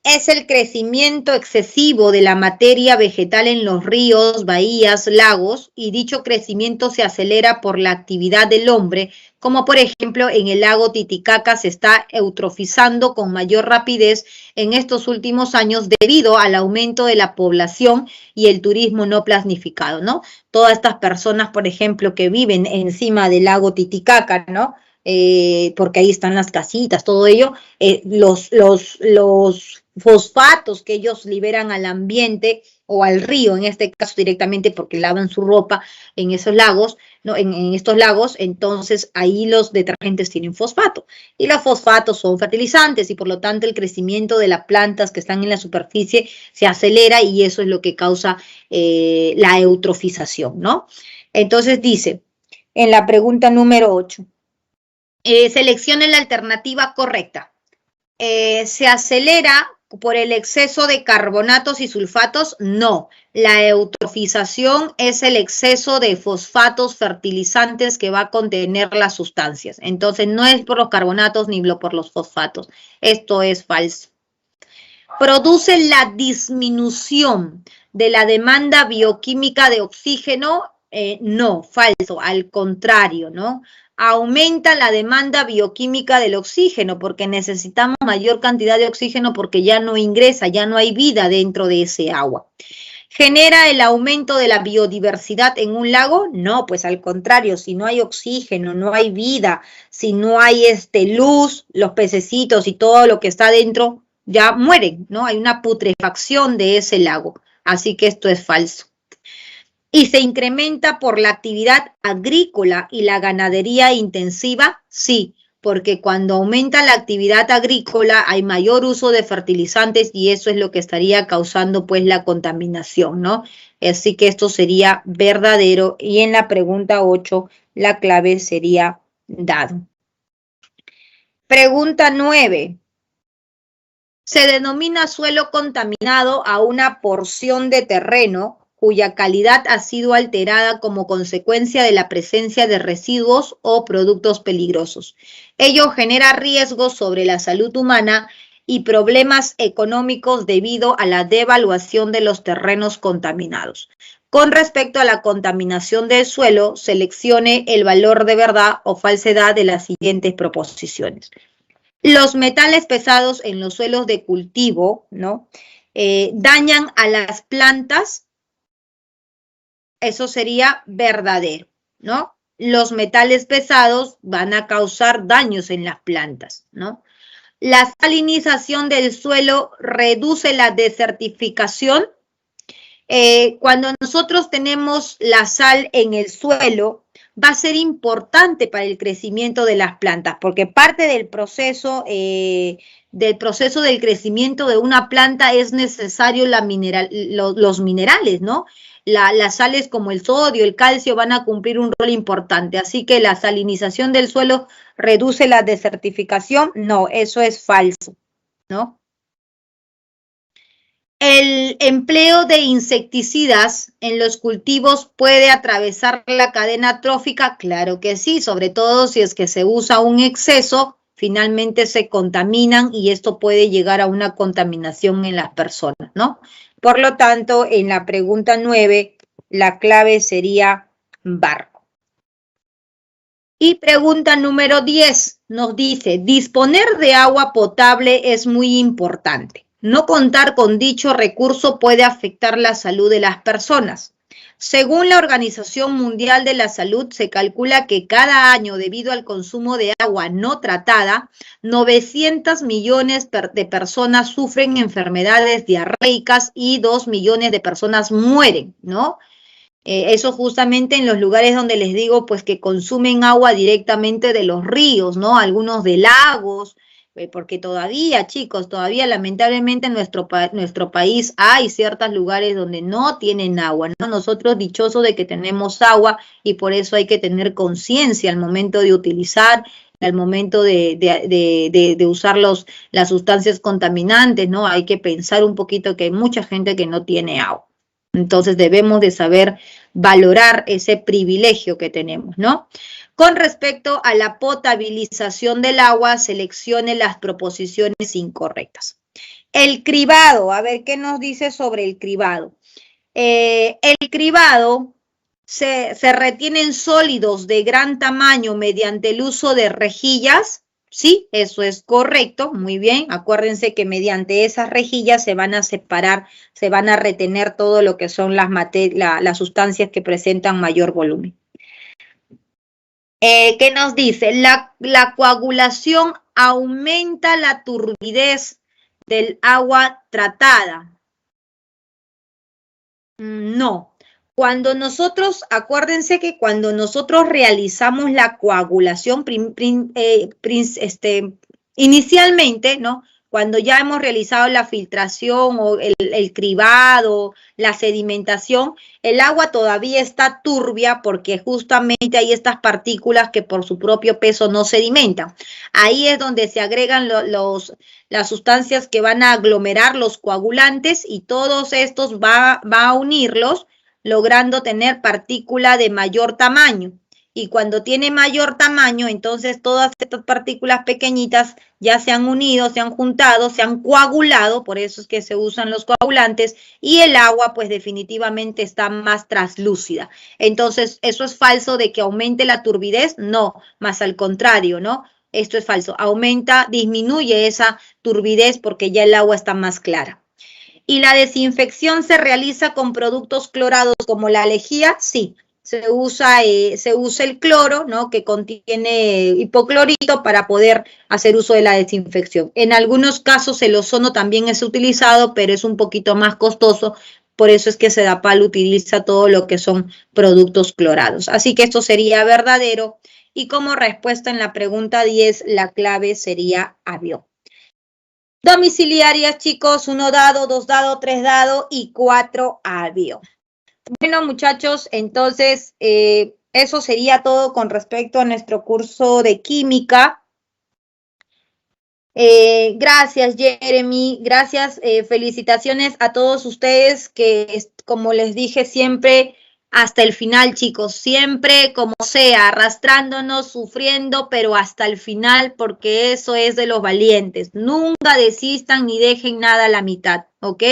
Es el crecimiento excesivo de la materia vegetal en los ríos, bahías, lagos, y dicho crecimiento se acelera por la actividad del hombre, como por ejemplo en el lago Titicaca se está eutrofizando con mayor rapidez en estos últimos años debido al aumento de la población y el turismo no planificado, ¿no? Todas estas personas, por ejemplo, que viven encima del lago Titicaca, ¿no? Porque ahí están las casitas, todo ello, los fosfatos que ellos liberan al ambiente o al río, en este caso directamente porque lavan su ropa en esos lagos, ¿no? En estos lagos, entonces ahí los detergentes tienen fosfato y los fosfatos son fertilizantes y por lo tanto el crecimiento de las plantas que están en la superficie se acelera y eso es lo que causa la eutrofización, ¿no? Entonces dice, en la pregunta número 8, seleccione la alternativa correcta. ¿Se acelera por el exceso de carbonatos y sulfatos? No. La eutrofización es el exceso de fosfatos fertilizantes que va a contener las sustancias. Entonces, no es por los carbonatos ni por los fosfatos. Esto es falso. produce la disminución de la demanda bioquímica de oxígeno. No, falso, al contrario, ¿no? Aumenta la demanda bioquímica del oxígeno porque necesitamos mayor cantidad de oxígeno porque ya no ingresa, ya no hay vida dentro de ese agua. ¿Genera el aumento de la biodiversidad en un lago? No, pues al contrario, si no hay oxígeno, no hay vida, si no hay luz, los pececitos y todo lo que está dentro ya mueren, ¿no? Hay una putrefacción de ese lago, así que esto es falso. ¿Y se incrementa por la actividad agrícola y la ganadería intensiva? Sí, porque cuando aumenta la actividad agrícola hay mayor uso de fertilizantes y eso es lo que estaría causando pues la contaminación, ¿no? Así que esto sería verdadero y en la pregunta 8 la clave sería dado. Pregunta 9. Se denomina suelo contaminado a una porción de terreno cuya calidad ha sido alterada como consecuencia de la presencia de residuos o productos peligrosos. Ello genera riesgos sobre la salud humana y problemas económicos debido a la devaluación de los terrenos contaminados. Con respecto a la contaminación del suelo, seleccione el valor de verdad o falsedad de las siguientes proposiciones. Los metales pesados en los suelos de cultivo, ¿no? Dañan a las plantas. Eso sería verdadero, ¿no? Los metales pesados van a causar daños en las plantas, ¿no? La salinización del suelo reduce la desertificación. Cuando nosotros tenemos la sal en el suelo, va a ser importante para el crecimiento de las plantas, porque parte del proceso del crecimiento de una planta es necesario los minerales, ¿no? Las sales como el sodio, el calcio van a cumplir un rol importante, así que la salinización del suelo reduce la desertificación. No, eso es falso, ¿no? ¿El empleo de insecticidas en los cultivos puede atravesar la cadena trófica? Claro que sí, sobre todo si es que se usa un exceso, finalmente se contaminan y esto puede llegar a una contaminación en las personas, ¿no? Por lo tanto, en la pregunta 9, la clave sería barco. Y pregunta número 10 nos dice, disponer de agua potable es muy importante. No contar con dicho recurso puede afectar la salud de las personas. Según la Organización Mundial de la Salud, se calcula que cada año, debido al consumo de agua no tratada, 900 millones de personas sufren enfermedades diarreicas y 2 millones de personas mueren, ¿no? Eso justamente en los lugares donde les digo, pues que consumen agua directamente de los ríos, ¿no? Algunos de lagos, porque todavía, chicos, todavía lamentablemente en nuestro país hay ciertos lugares donde no tienen agua, ¿no? Nosotros dichosos de que tenemos agua y por eso hay que tener conciencia al momento de utilizar, al momento de usar las sustancias contaminantes, ¿no? Hay que pensar un poquito que hay mucha gente que no tiene agua. Entonces debemos de saber valorar ese privilegio que tenemos, ¿no? Con respecto a la potabilización del agua, seleccione las proposiciones incorrectas. El cribado, a ver qué nos dice sobre el cribado. El cribado se retienen sólidos de gran tamaño mediante el uso de rejillas. Sí, eso es correcto, muy bien. Acuérdense que mediante esas rejillas se van a separar, se van a retener todo lo que son las sustancias que presentan mayor volumen. ¿Qué nos dice? La coagulación aumenta la turbidez del agua tratada. No. Cuando nosotros, acuérdense que cuando nosotros realizamos la coagulación, inicialmente, ¿no? Cuando ya hemos realizado la filtración o el cribado, la sedimentación, el agua todavía está turbia porque justamente hay estas partículas que por su propio peso no sedimentan. Ahí es donde se agregan las sustancias que van a aglomerar los coagulantes y todos estos va a unirlos, logrando tener partícula de mayor tamaño. y cuando tiene mayor tamaño, entonces todas estas partículas pequeñitas ya se han unido, se han juntado, se han coagulado, por eso es que se usan los coagulantes, y el agua pues definitivamente está más translúcida. Entonces, ¿eso es falso de que aumente la turbidez? No, más al contrario, ¿no? Esto es falso, disminuye esa turbidez porque ya el agua está más clara. ¿Y la desinfección se realiza con productos clorados como la lejía? Sí, se usa el cloro, ¿no? Que contiene hipoclorito para poder hacer uso de la desinfección. En algunos casos el ozono también es utilizado, pero es un poquito más costoso. Por eso es que Sedapal utiliza todo lo que son productos clorados. Así que esto sería verdadero. Y como respuesta en la pregunta 10, la clave sería avión. Domiciliarias, chicos, 1 dado, 2 dado, 3 dado y 4 avión. Bueno, muchachos, entonces eso sería todo con respecto a nuestro curso de química. Gracias, Jeremy, gracias, felicitaciones a todos ustedes que, como les dije siempre, hasta el final, chicos, siempre como sea, arrastrándonos, sufriendo, pero hasta el final, porque eso es de los valientes. Nunca desistan ni dejen nada a la mitad, ¿ok?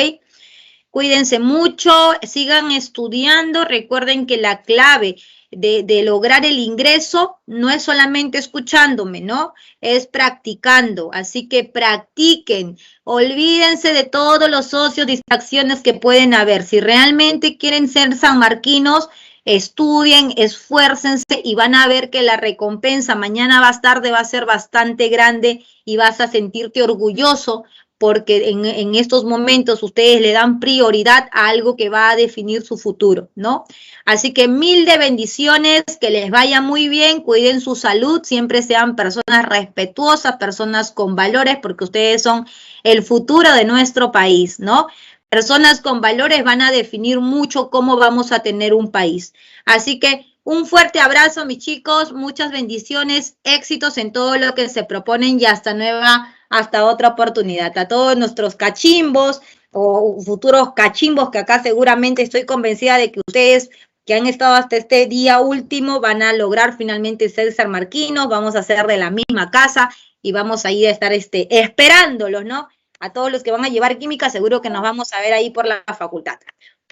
Cuídense mucho, sigan estudiando, recuerden que la clave de lograr el ingreso no es solamente escuchándome, ¿no? Es practicando, así que practiquen, olvídense de todos los socios, distracciones que pueden haber. Si realmente quieren ser sanmarquinos, estudien, esfuércense y van a ver que la recompensa mañana más tarde va a ser bastante grande y vas a sentirte orgulloso porque en estos momentos ustedes le dan prioridad a algo que va a definir su futuro, ¿no? Así que mil de bendiciones, que les vaya muy bien, cuiden su salud, siempre sean personas respetuosas, personas con valores, porque ustedes son el futuro de nuestro país, ¿no? Personas con valores van a definir mucho cómo vamos a tener un país. Así que un fuerte abrazo, mis chicos, muchas bendiciones, éxitos en todo lo que se proponen y hasta otra oportunidad. A todos nuestros cachimbos o futuros cachimbos que acá seguramente estoy convencida de que ustedes que han estado hasta este día último van a lograr finalmente ser sanmarquinos, vamos a ser de la misma casa y vamos a ir a estar esperándolos, ¿no? A todos los que van a llevar química, seguro que nos vamos a ver ahí por la facultad.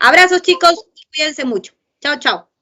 Abrazos, chicos, y cuídense mucho. Chao, chao.